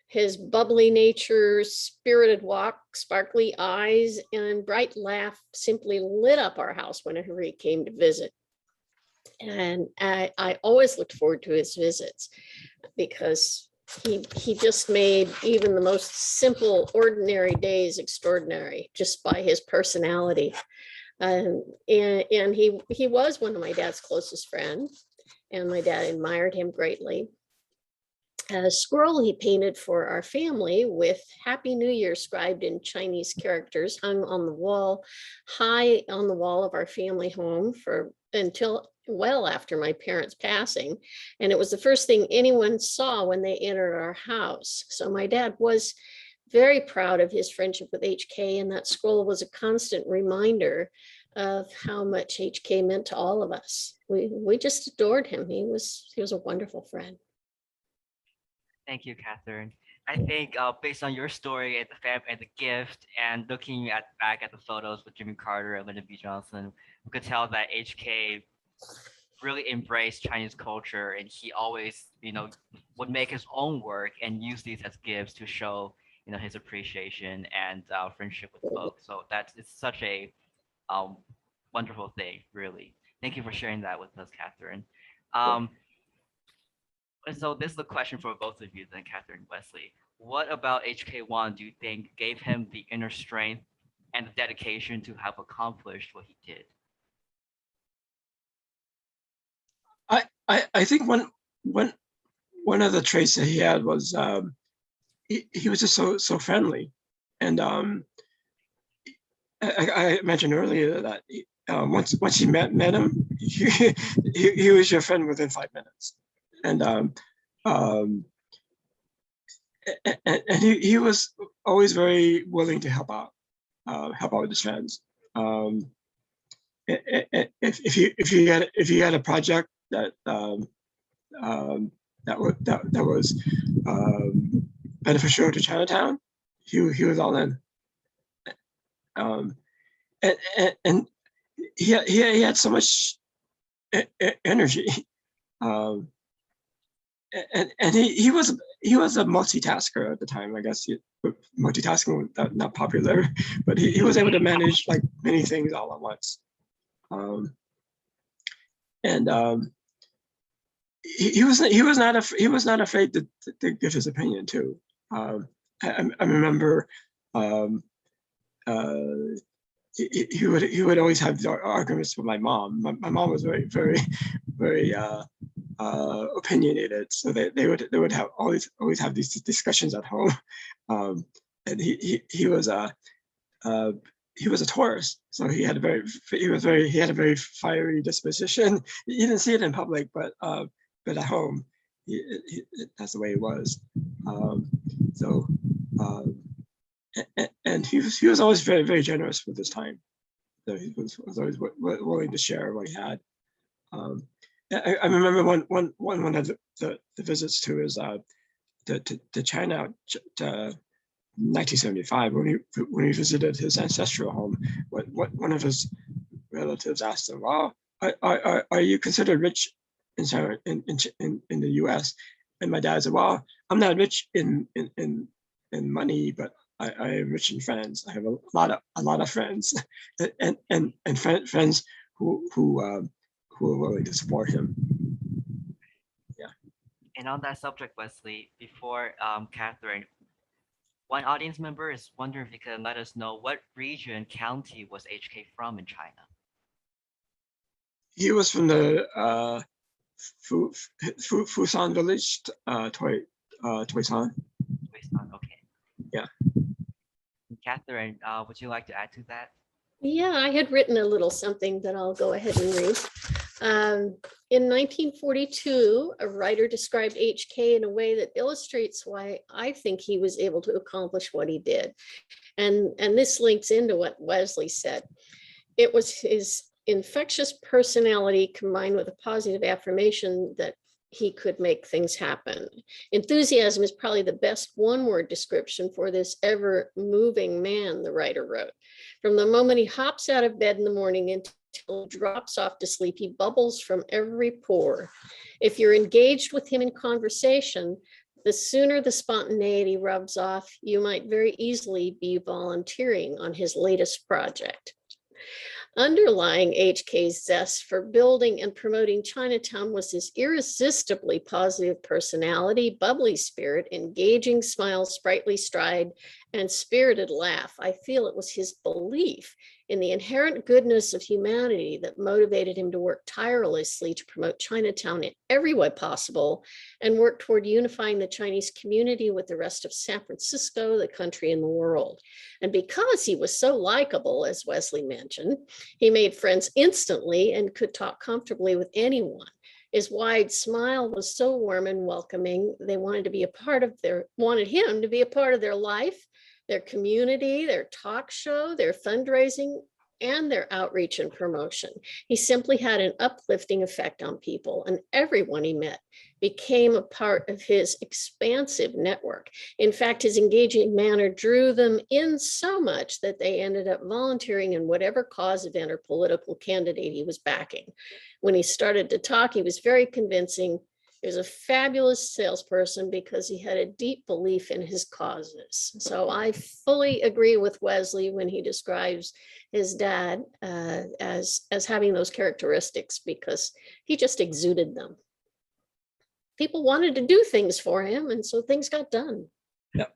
His bubbly nature, spirited walk, sparkly eyes, and bright laugh simply lit up our house whenever he came to visit. And I always looked forward to his visits because he just made even the most simple, ordinary days extraordinary just by his personality. And he was one of my dad's closest friends, and my dad admired him greatly. A squirrel he painted for our family with Happy New Year scribed in Chinese characters hung on the wall, high on the wall of our family home until well after my parents' passing. And it was the first thing anyone saw when they entered our house. So my dad was very proud of his friendship with HK, and that scroll was a constant reminder of how much HK meant to all of us. We just adored him. He was a wonderful friend. Thank you, Catherine. I think based on your story and the gift, and looking back at the photos with Jimmy Carter and Lyndon B. Johnson, we could tell that HK really embraced Chinese culture, and he always, would make his own work and use these as gifts to show, his appreciation and friendship with folks. So it's such a wonderful thing, really. Thank you for sharing that with us, Catherine. And so this is a question for both of you then, Catherine and Wesley. What about HK Wong do you think gave him the inner strength and the dedication to have accomplished what he did? I think one of the traits that he had was he was just so friendly, and I mentioned earlier that once you met him, he was your friend within 5 minutes, and he was always very willing to help out with his friends. If you had a project that was beneficial to Chinatown, he was all in. And he had so much energy, and he was a multitasker at the time. I guess multitasking was not popular, but he was able to manage like many things all at once. He was not afraid to give his opinion too. I remember he would always have arguments with my mom. My mom was very opinionated, so they would have always have these discussions at home. And he was a Taurus, so he had a very fiery disposition. You didn't see it in public, but at home, that's the way it was. And he was always very generous with his time. So he was always willing to share what he had. I remember one of the visits to his to China, 1975, when he visited his ancestral home. One of his relatives asked him, "Well, are you considered rich in the U.S.?" And my dad said, "Well, I'm not rich in money, but I am rich in friends. I have a lot of friends, and friends who were willing to support him. And on that subject, Wesley, before Catherine, one audience member is wondering if you can let us know what region, county was HK from in China? He was from the Fusan village, Toisan. Toisan, okay. Yeah. Catherine, would you like to add to that? Yeah, I had written a little something that I'll go ahead and read. In 1942, a writer described HK in a way that illustrates why I think he was able to accomplish what he did. And this links into what Wesley said. It was his infectious personality combined with a positive affirmation that he could make things happen. Enthusiasm is probably the best one-word description for this ever-moving man, the writer wrote. From the moment he hops out of bed in the morning until he drops off to sleep, he bubbles from every pore. If you're engaged with him in conversation, the sooner the spontaneity rubs off, you might very easily be volunteering on his latest project. Underlying HK's zest for building and promoting Chinatown was his irresistibly positive personality, bubbly spirit, engaging smile, sprightly stride, and spirited laugh. I feel it was his belief in the inherent goodness of humanity that motivated him to work tirelessly to promote Chinatown in every way possible and work toward unifying the Chinese community with the rest of San Francisco, the country, and the world. And because he was so likable, as Wesley mentioned, he made friends instantly and could talk comfortably with anyone. His wide smile was so warm and welcoming. They wanted him to be a part of their life, their community, their talk show, their fundraising, and their outreach and promotion. He simply had an uplifting effect on people, and everyone he met became a part of his expansive network. In fact, his engaging manner drew them in so much that they ended up volunteering in whatever cause, event, or political candidate he was backing. When he started to talk, he was very convincing. He was a fabulous salesperson because he had a deep belief in his causes. So I fully agree with Wesley when he describes his dad as having those characteristics because he just exuded them. People wanted to do things for him, and so things got done. Yep.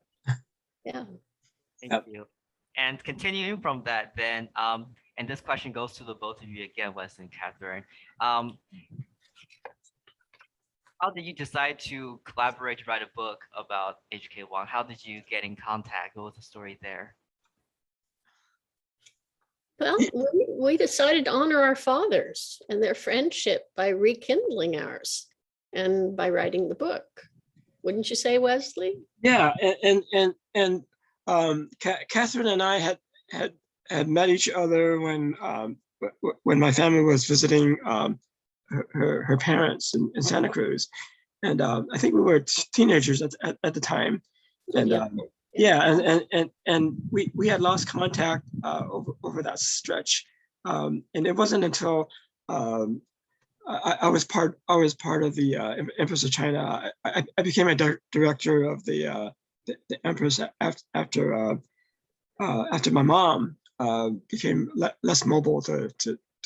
Yeah. Thank you. And continuing from that, then, and this question goes to the both of you again, Wesley and Catherine. How did you decide to collaborate to write a book about H.K. Wong? How did you get in contact? What was the story there? Well, we decided to honor our fathers and their friendship by rekindling ours and by writing the book. Wouldn't you say, Wesley? Yeah, and Catherine and I had met each other when my family was visiting her parents in Santa Cruz, and I think we were teenagers at the time, and and we had lost contact over that stretch, and it wasn't until I was part of the Empress of China. I became a director of the Empress after my mom became less mobile to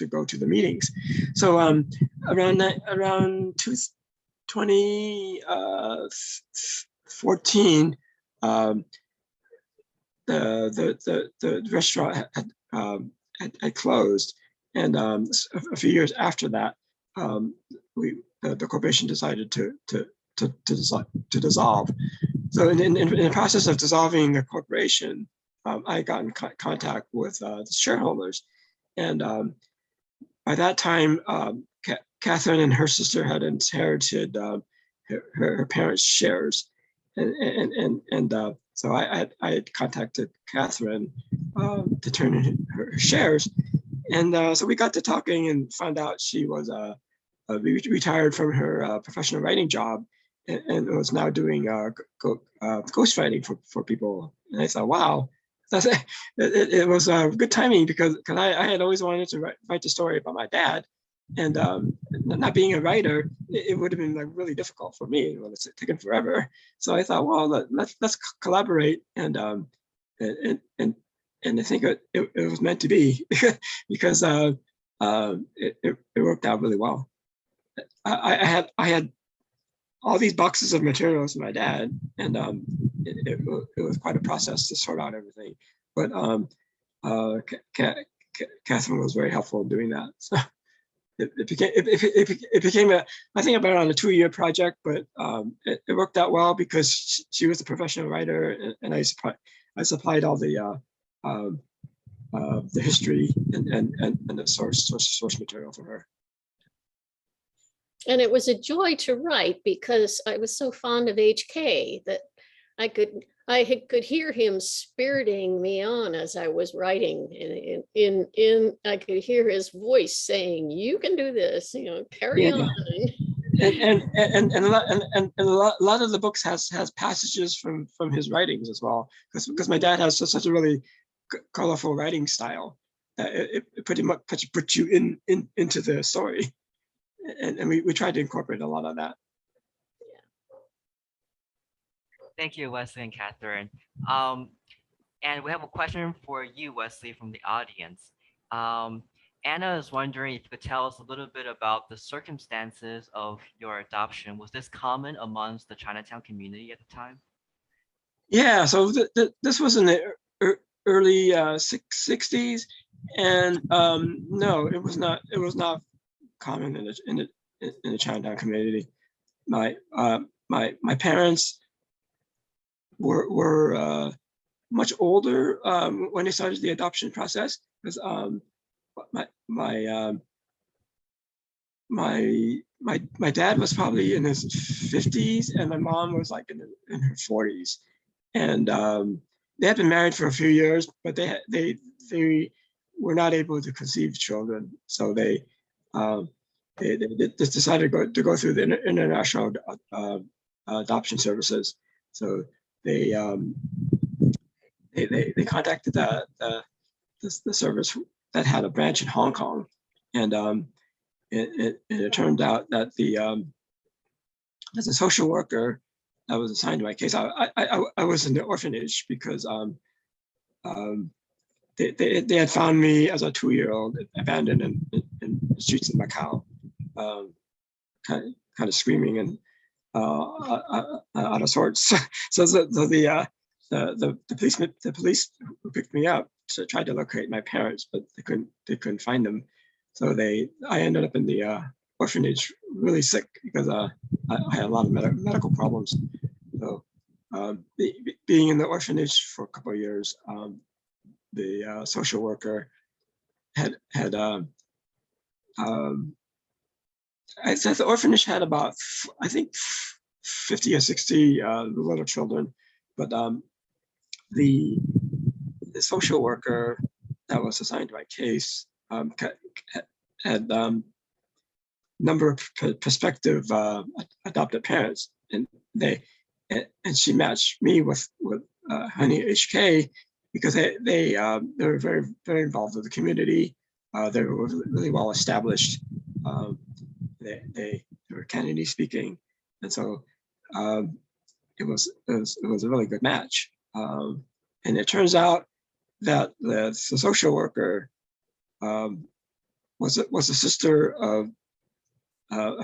go to the meetings. So around 2014, the restaurant had closed, and a few years after that, the corporation decided to dissolve. So in the process of dissolving the corporation, I got in contact with the shareholders, and by that time, Catherine and her sister had inherited her parents' shares, and so I had contacted Catherine to turn in her shares, and so we got to talking and found out she was retired from her professional writing job and was now doing ghostwriting for people. And I thought, wow. It was good timing because I had always wanted to write the story about my dad, and not being a writer, it would have been like really difficult for me. It would have taken forever. So I thought, well, let's collaborate, and I think it was meant to be because it worked out really well. I had all these boxes of materials from my dad, and it was quite a process to sort out everything. But Catherine was very helpful in doing that. So it became I think about it on a 2-year project, but it worked out well because she was a professional writer, and I supplied all the history and the source material for her. And it was a joy to write because I was so fond of HK that I could hear him spiriting me on as I was writing. I could hear his voice saying, "You can do this, carry on." And a lot of the books has passages from his writings as well, because my dad has such a really colorful writing style that it pretty much puts you into the story. And we tried to incorporate a lot of that. Thank you, Wesley and Catherine. And we have a question for you, Wesley, from the audience. Anna is wondering if you could tell us a little bit about the circumstances of your adoption. Was this common amongst the Chinatown community at the time? Yeah, so this was in the early 60s, and no, it was not common in the Chinatown community. My parents were much older when they started the adoption process, because my dad was probably in his 50s, and my mom was like in her 40s, and they had been married for a few years, but they were not able to conceive children, so they just decided to go through the international adoption services. So they contacted the service that had a branch in Hong Kong, and it turned out that as a social worker that was assigned to my case, I was in the orphanage because they had found me as a 2-year-old abandoned in the streets of Macau, kind of screaming and out of sorts. So the police who picked me up tried to locate my parents, but they couldn't find them. So I ended up in the orphanage really sick because I had a lot of medical problems. So being in the orphanage for a couple of years, the social worker had I said the orphanage had about, I think, 50 or 60 little children, but the social worker that was assigned to my case had number of prospective adopted parents, and she matched me with Honey H.K. because they were very, very involved with the community. They were really well established. They were Cantonese speaking, and so it was a really good match. And it turns out that the social worker was a sister of a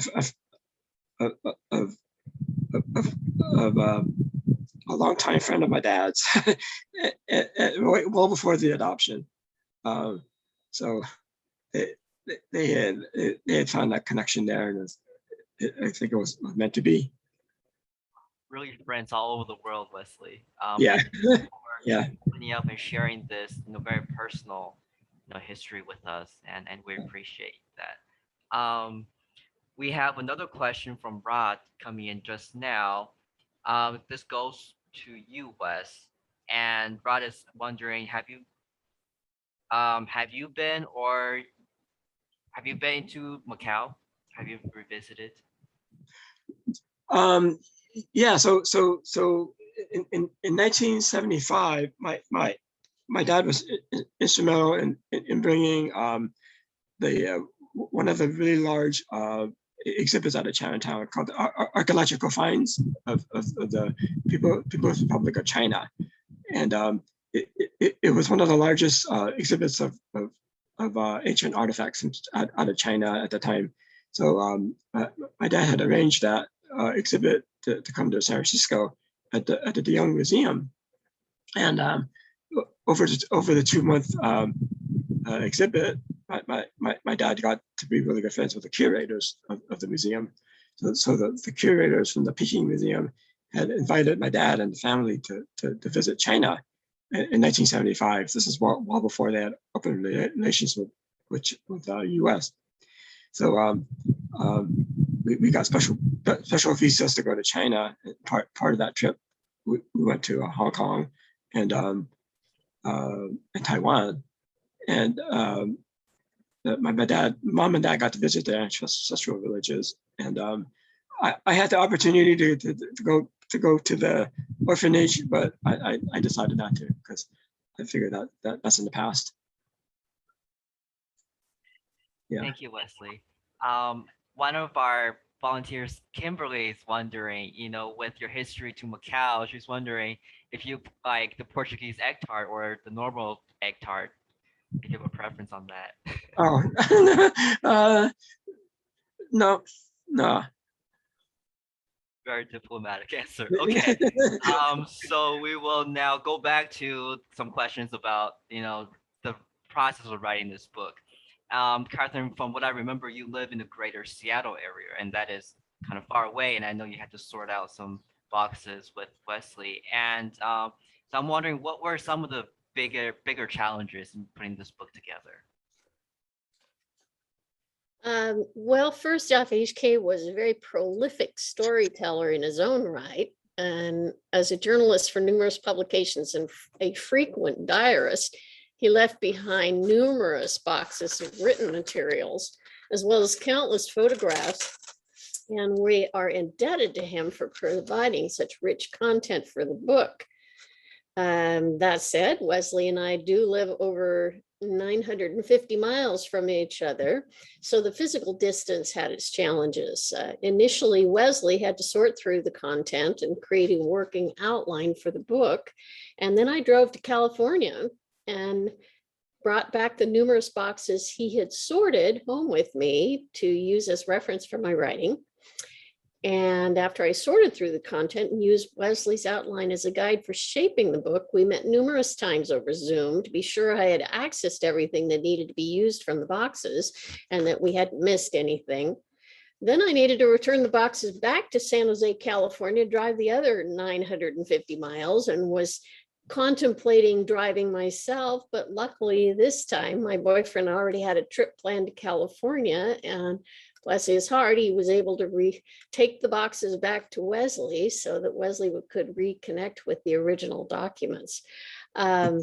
longtime friend of my dad's, well before the adoption. So they had found that connection there, and I think it was meant to be. Really, friends all over the world, Wesley. Yeah. Yeah. Opening up and sharing this, very personal, history with us, and we appreciate that. We have another question from Rod coming in just now. This goes to you, Wes, and Rod is wondering, have you been to Macau? Have you revisited? Yeah. So in 1975, my dad was instrumental in bringing one of the really large exhibits out of Chinatown called the Archaeological Finds of the People's Republic of China, and it was one of the largest exhibits of ancient artifacts out of China at the time. So my dad had arranged that exhibit to come to San Francisco at the De Young Museum, and over the 2-month exhibit, my dad got to be really good friends with the curators of the museum. So the curators from the Peking Museum had invited my dad and the family to visit China in 1975. This is well before they had open relations with the U.S. So we got special visas to go to China. Part of that trip, we went to Hong Kong and Taiwan, and my mom and dad got to visit their ancestral villages, and I had the opportunity to go to the orphanage, but I decided not to because I figured that's in the past. Yeah. Thank you, Wesley. One of our volunteers, Kimberly, is wondering, with your history to Macau, she's wondering if you like the Portuguese egg tart or the normal egg tart. If you have a preference on that. Oh, no. Very diplomatic answer. Okay. So we will now go back to some questions about, the process of writing this book. Catherine, from what I remember, you live in the greater Seattle area, and that is kind of far away. And I know you had to sort out some boxes with Wesley. And so I'm wondering, what were some of the bigger challenges in putting this book together? Well, first off, H.K. was a very prolific storyteller in his own right. And as a journalist for numerous publications and a frequent diarist, he left behind numerous boxes of written materials, as well as countless photographs. And we are indebted to him for providing such rich content for the book. That said, Wesley and I do live over 950 miles from each other, so the physical distance had its challenges. Initially, Wesley had to sort through the content and create a working outline for the book, and then I drove to California and brought back the numerous boxes he had sorted home with me to use as reference for my writing. And after I sorted through the content and used Wesley's outline as a guide for shaping the book, we met numerous times over Zoom to be sure I had accessed everything that needed to be used from the boxes and that we hadn't missed anything. Then I needed to return the boxes back to San Jose, California, drive the other 950 miles, and was contemplating driving myself. But luckily this time my boyfriend already had a trip planned to California, and bless his heart, he was able to take the boxes back to Wesley so that Wesley could reconnect with the original documents. So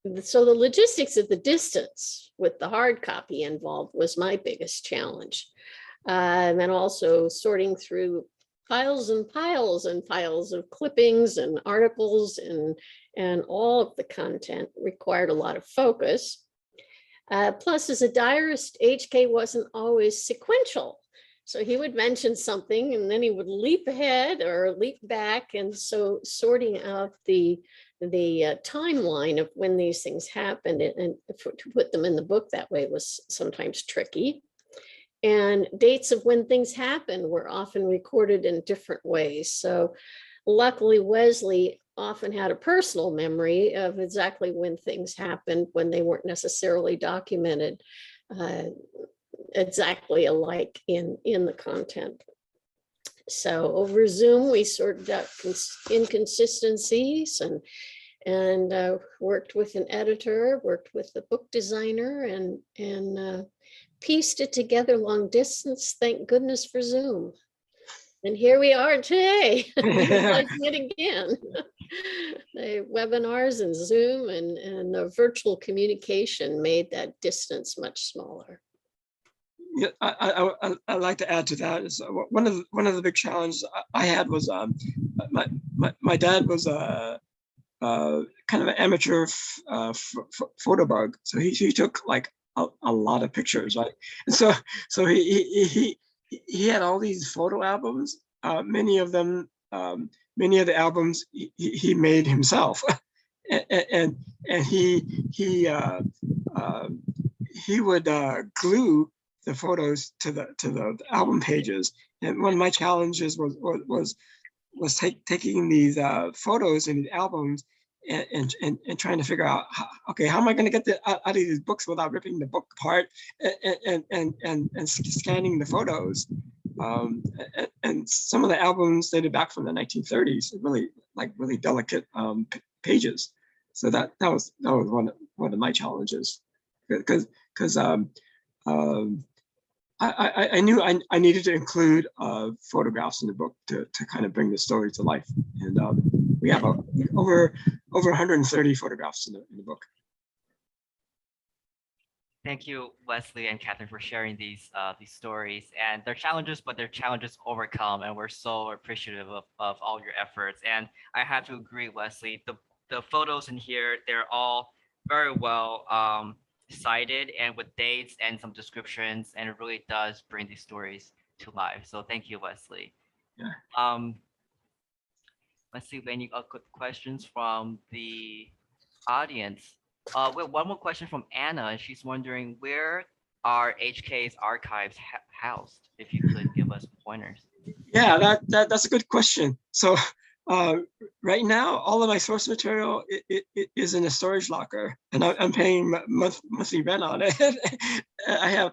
the logistics of the distance with the hard copy involved was my biggest challenge. And then also sorting through piles and piles and piles of clippings and articles and all of the content required a lot of focus. Plus, as a diarist, H.K. wasn't always sequential. So he would mention something and then he would leap ahead or leap back. And so sorting out the timeline of when these things happened and to put them in the book that way was sometimes tricky. And dates of when things happened were often recorded in different ways. So luckily, Wesley often had a personal memory of exactly when things happened, when they weren't necessarily documented exactly alike in the content. So over Zoom, we sorted out inconsistencies and worked with an editor, worked with the book designer, and pieced it together long distance. Thank goodness for Zoom. And here we are today, utilizing it again. The webinars and Zoom and the virtual communication made that distance much smaller. Yeah, I'd like to add to that is one of the big challenges I had was my dad was kind of an amateur photo bug, so he took like a lot of pictures, right? And so he had all these photo albums. Many of the albums he made himself, and he he would glue the photos to the album pages. And one of my challenges was taking these photos in the albums and trying to figure out, okay, how am I going to get out of these books without ripping the book apart and scanning the photos. And some of the albums dated back from the 1930s, really delicate pages. So that was one of my challenges, because I knew I needed to include photographs in the book to kind of bring the story to life. And we have over 130 photographs in the book. Thank you, Wesley and Catherine, for sharing these stories and their challenges, but their challenges overcome. And we're so appreciative of all your efforts. And I have to agree, Wesley, the photos in here, they're all very well cited and with dates and some descriptions, and it really does bring these stories to life. So thank you, Wesley. Yeah. Let's see if any good questions from the audience. We have one more question from Anna, and she's wondering, where are HK's archives housed? If you could give us pointers. Yeah, that's a good question. So right now, all of my source material is in a storage locker, and I'm paying monthly rent on it. I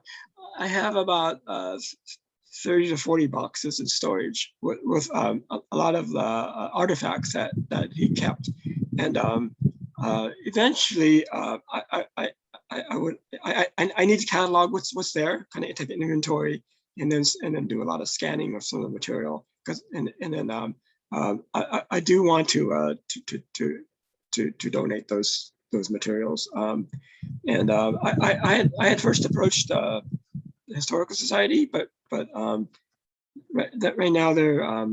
have about 30 to 40 boxes in storage with a lot of the artifacts that he kept. And eventually, I need to catalog what's there, kind of take an inventory, and then do a lot of scanning of some of the material. I do want to donate those materials. I had first approached the Historical Society, but right now they're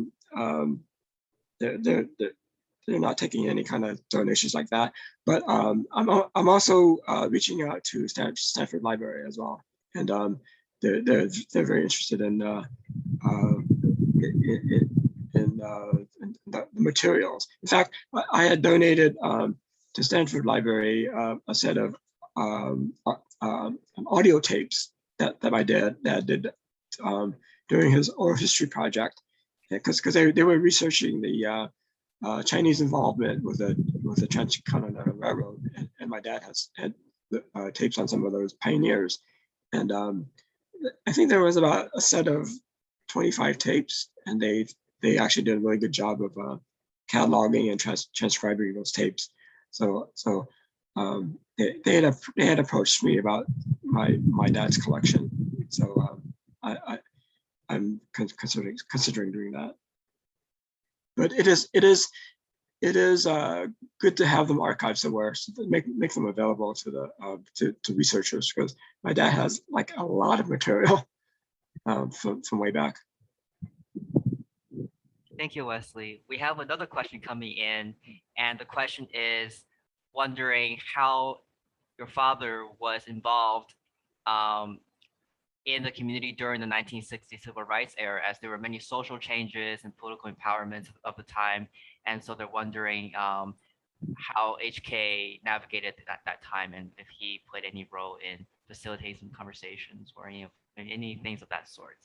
not taking any kind of donations like that. But I'm also reaching out to Stanford Library as well, and they're very interested in the materials. In fact, I had donated to Stanford Library a set of audio tapes that my dad did during his oral history project, because they were researching the Chinese involvement with the Transcontinental Railroad, and my dad had tapes on some of those pioneers, and I think there was about a set of 25 tapes, and they actually did a really good job of cataloging and transcribing those tapes. So they had approached me about my dad's collection. So I'm considering doing that. But it is good to have them archived somewhere, so to make them available to to researchers, because my dad has like a lot of material from way back. Thank you, Wesley. We have another question coming in, and the question is wondering how your father was involved in the community during the 1960s civil rights era, as there were many social changes and political empowerments of the time. And so they're wondering how HK navigated that time, and if he played any role in facilitating some conversations or any things of that sort.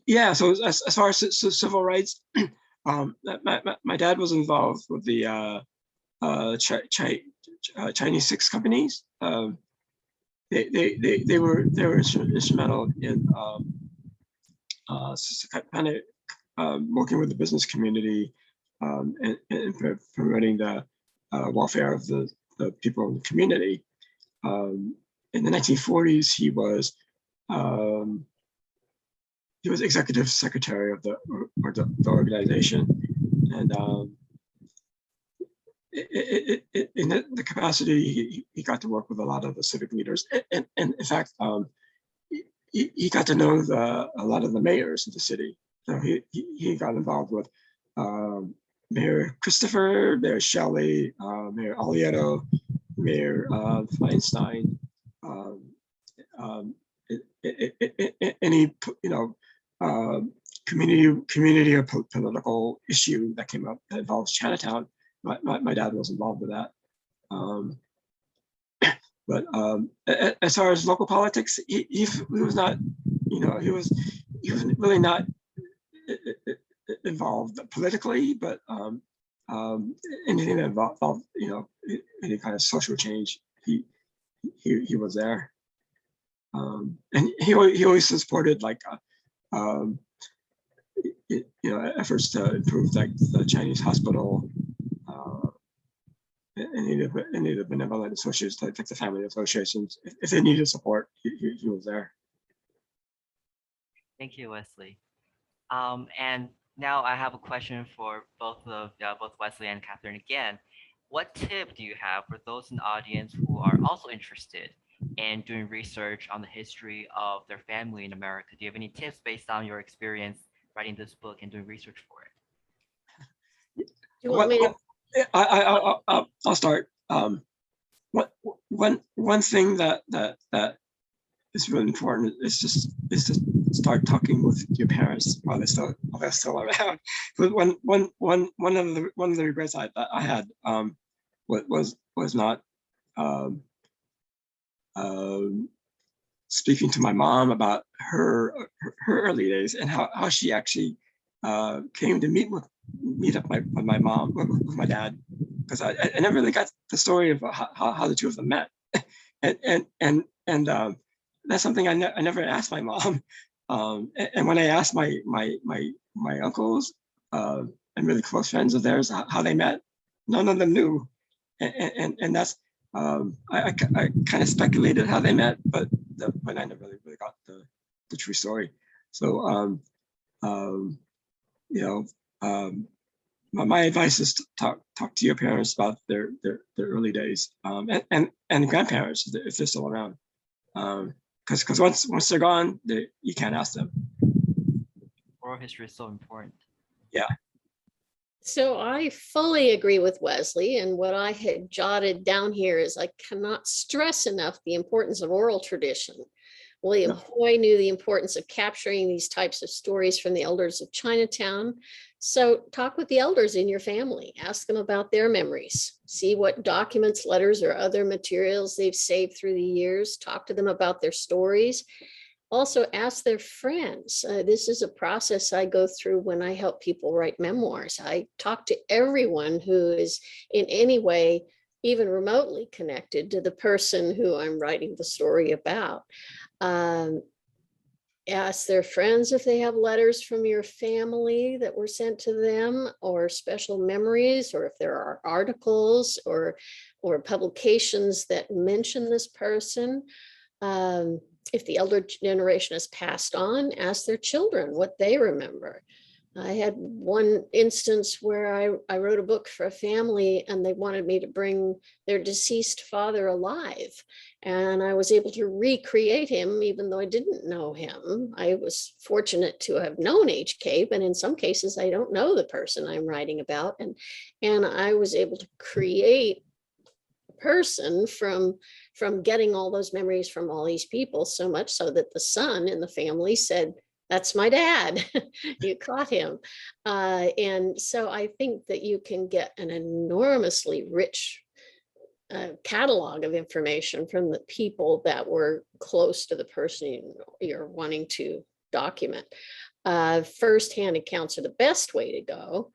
Yeah, so as far as civil rights, my dad was involved with the Chinese 6 companies. They were instrumental in kind of working with the business community and promoting the welfare of the people in the community. In the 1940s, he was executive secretary of the organization, and in the capacity, he got to work with a lot of the civic leaders, and in fact, he got to know a lot of the mayors of the city. So he got involved with Mayor Christopher, Mayor Shelley, Mayor Alieto, Mayor Feinstein, any community or political issue that came up that involves Chinatown. My dad was involved with that. But as far as local politics, he was not, he wasn't really not involved politically, but anything that involved, any kind of social change, he was there. And he always supported like efforts to improve like the Chinese hospital, any of the benevolent associates, like the family associations. If they needed support, he was there. Thank you, Wesley. And now I have a question for both Wesley and Catherine again. What tip do you have for those in the audience who are also interested in doing research on the history of their family in America? Do you have any tips based on your experience writing this book and doing research for it? Do you want me to? I'll start. One thing that is really important is to start talking with your parents while they're still around. But one of the regrets I had was not speaking to my mom about her early days and how she actually came to meet up with my mom, with my dad, because I never really got the story of how the two of them met. and that's something I never asked my mom. And when I asked my uncles and really close friends of theirs how they met, none of them knew. And that's I kind of speculated how they met, but I never really got the true story. So my advice is to talk to your parents about their early days, and grandparents if they're still around, because once they're gone, you can't ask them. Oral history is so important. Yeah. So I fully agree with Wesley, and what I had jotted down here is I cannot stress enough the importance of oral tradition. William Hoy knew the importance of capturing these types of stories from the elders of Chinatown. So talk with the elders in your family, ask them about their memories, see what documents, letters, or other materials they've saved through the years, talk to them about their stories. Also ask their friends. This is a process I go through when I help people write memoirs. I talk to everyone who is in any way, even remotely connected to the person who I'm writing the story about. Ask their friends if they have letters from your family that were sent to them, or special memories, or if there are articles or publications that mention this person. If the elder generation has passed on, ask their children what they remember. I had one instance where I wrote a book for a family and they wanted me to bring their deceased father alive. And I was able to recreate him, even though I didn't know him. I was fortunate to have known H.K., but in some cases, I don't know the person I'm writing about. And I was able to create a person from getting all those memories from all these people, so much so that the son in the family said, "That's my dad." You caught him. And so I think that you can get an enormously rich catalog of information from the people that were close to the person you're wanting to document. Firsthand accounts are the best way to go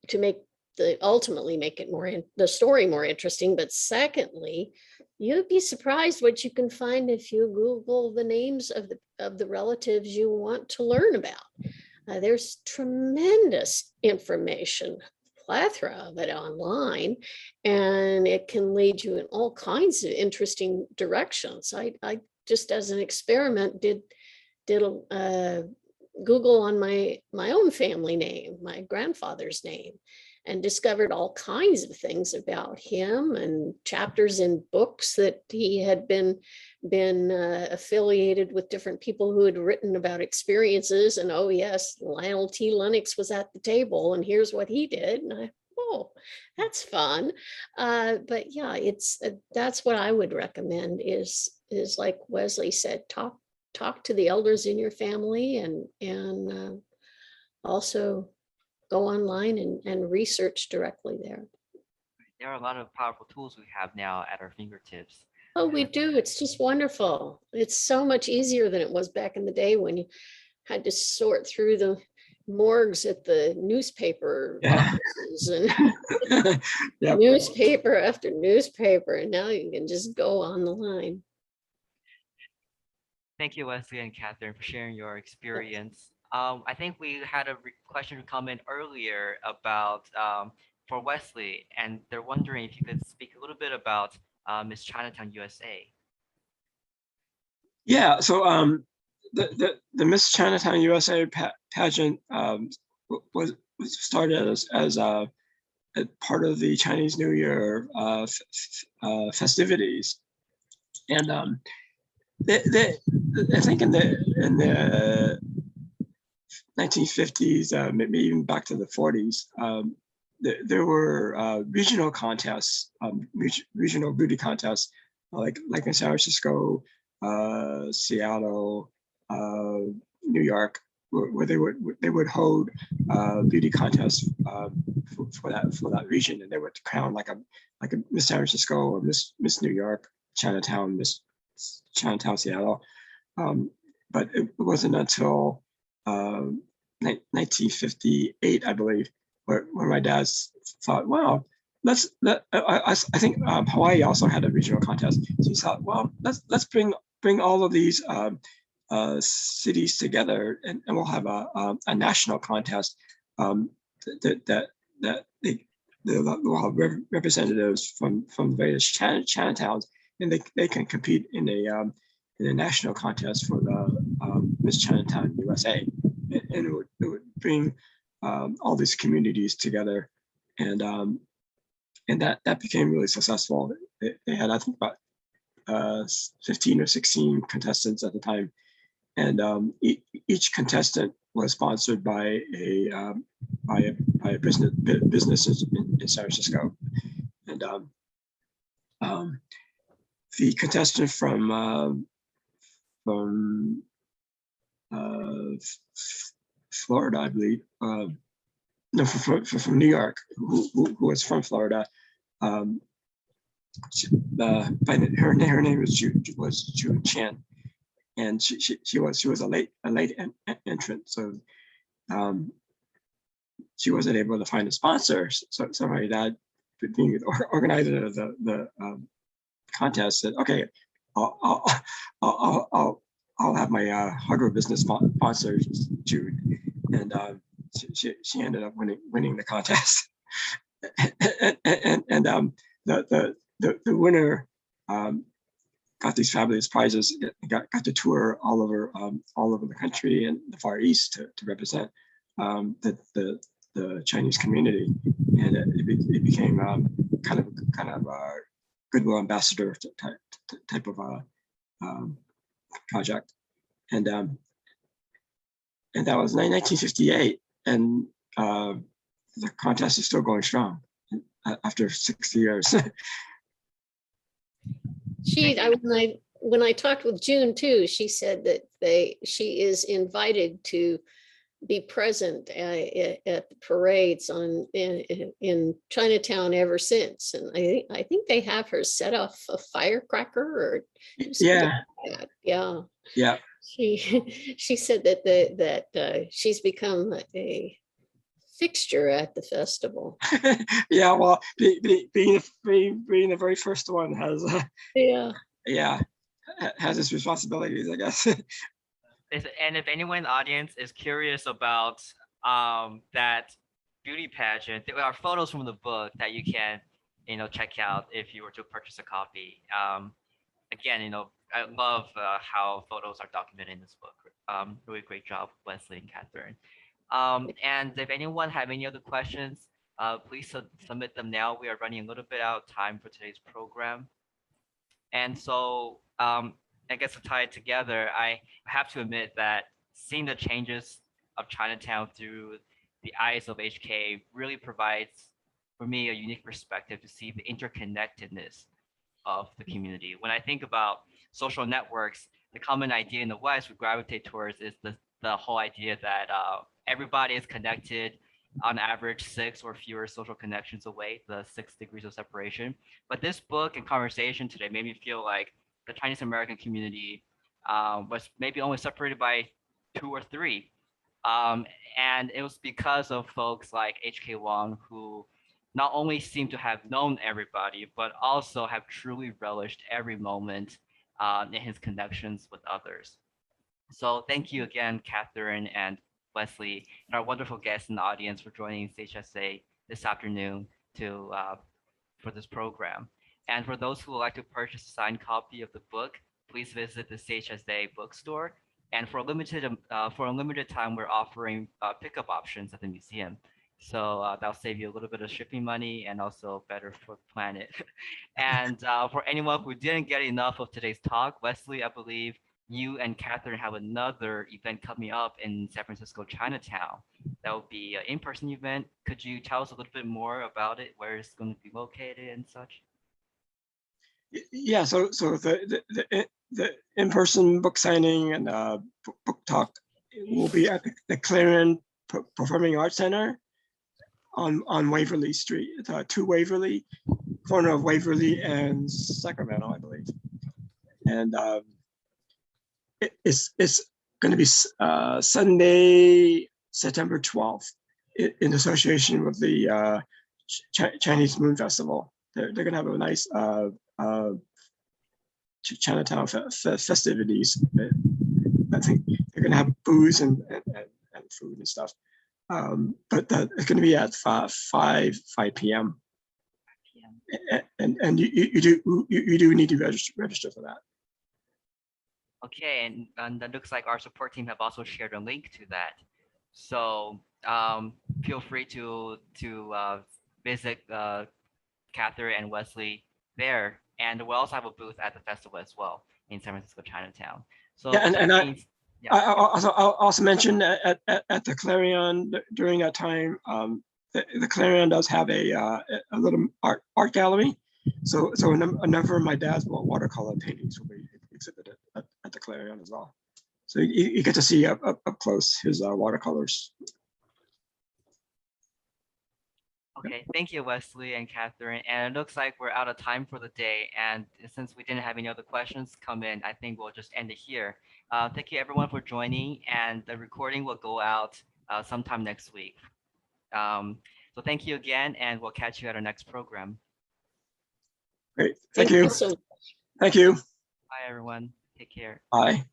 to ultimately make it the story more interesting. But secondly, you'd be surprised what you can find if you Google the names of the relatives you want to learn about. There's tremendous information, plethora of it online, and it can lead you in all kinds of interesting directions. I just, as an experiment, did a Google on my own family name, my grandfather's name, and discovered all kinds of things about him and chapters in books that he had been affiliated with different people who had written about experiences. And oh yes, Lionel T. Lennox was at the table and here's what he did. And that's fun. But yeah, that's what I would recommend is like Wesley said, talk to the elders in your family and also go online and research directly there. there are a lot of powerful tools we have now at our fingertips. Oh, we do. It's just wonderful. It's so much easier than it was back in the day when you had to sort through the morgues at the newspaper Yeah. offices and Yep. newspaper after newspaper, and now you can just go on the line. Thank you, Wesley and Catherine, for sharing your experience. I think we had a question or comment earlier about for Wesley, and they're wondering if you could speak a little bit about Miss Chinatown USA. Yeah. So the Miss Chinatown USA pageant was started as a part of the Chinese New Year festivities, and I think in the 1950s, maybe even back to the 40s, there were regional contests, regional beauty contests, like in San Francisco, Seattle, New York, where they would hold beauty contests for that region, and they would crown like a Miss San Francisco or Miss New York, Chinatown, Miss Chinatown, Seattle. But it wasn't until 1958, I believe, where my dad thought, wow, I think Hawaii also had a regional contest. So he thought, well, let's bring all of these cities together, and we'll have a national contest that we'll have representatives from various Chinatowns, and they can compete in a national contest for the Miss Chinatown USA, and it would bring all these communities together, and that became really successful. They had, I think, about 15 or 16 contestants at the time, and each contestant was sponsored by a business in San Francisco, and the contestant from Florida, I believe, no, from New York, who was from Florida. Her name was June Chen, and she was a late entrant, so she wasn't able to find a sponsor. So my dad, being the organizer of the contest, said, "Okay, I'll have my hardware business sponsor Jude," and she ended up winning the contest, and the winner got these fabulous prizes. Got to tour all over the country and the Far East to represent the Chinese community, and it became kind of a goodwill ambassador type of project, and that was 1958, and the contest is still going strong after 60 years. When I talked with June too, she said that she is invited to be present at the parades in Chinatown ever since, and I think they have her set off a firecracker or Yeah, like that. Yeah. yeah. She said that she's become a fixture at the festival. Yeah, well, being the very first one has has its responsibilities, I guess. And if anyone in the audience is curious about that beauty pageant, there are photos from the book that you can check out if you were to purchase a copy. Again, I love how photos are documented in this book. Really great job, Wesley and Catherine. And if anyone have any other questions, please submit them now. We are running a little bit out of time for today's program. And so I guess to tie it together, I have to admit that seeing the changes of Chinatown through the eyes of HK really provides for me a unique perspective to see the interconnectedness of the community. When I think about social networks, the common idea in the West we gravitate towards is the whole idea that everybody is connected on average 6 or fewer social connections away, the 6 degrees of separation. But this book and conversation today made me feel like the Chinese American community was maybe only separated by 2 or 3. And it was because of folks like H.K. Wong who not only seem to have known everybody, but also have truly relished every moment in his connections with others. So thank you again, Catherine and Wesley, and our wonderful guests in the audience for joining CHSA this afternoon to for this program. And for those who would like to purchase a signed copy of the book, please visit the CHSA bookstore. And for a limited time, we're offering pickup options at the museum. So that'll save you a little bit of shipping money and also better for the planet. And for anyone who didn't get enough of today's talk, Wesley, I believe you and Catherine have another event coming up in San Francisco, Chinatown. That will be an in-person event. Could you tell us a little bit more about it, where it's going to be located and such? Yeah, so the in-person book signing and book talk will be at the Clarion Performing Arts Center on Waverly Street, 2 Waverly, corner of Waverly and Sacramento, I believe. And it's going to be Sunday, September 12th, in association with the Chinese Moon Festival. They're going to have a nice Chinatown festivities. I think they're going to have booze and food and stuff. But it's going to be at 5 p.m. And you do need to register for that. Okay, and that looks like our support team have also shared a link to that. So feel free to visit Catherine and Wesley there. And we'll also have a booth at the festival as well in San Francisco, Chinatown. So yeah, I also mentioned at the Clarion during that time, the Clarion does have a little art gallery. So a number of my dad's watercolor paintings will be exhibited at the Clarion as well. So you get to see up close his watercolors. Okay, thank you, Wesley and Catherine. And it looks like we're out of time for the day. And since we didn't have any other questions come in, I think we'll just end it here. Thank you, everyone, for joining. And the recording will go out sometime next week. So thank you again, and we'll catch you at our next program. Great. Thank you. So Thank you. Bye, everyone. Take care. Bye.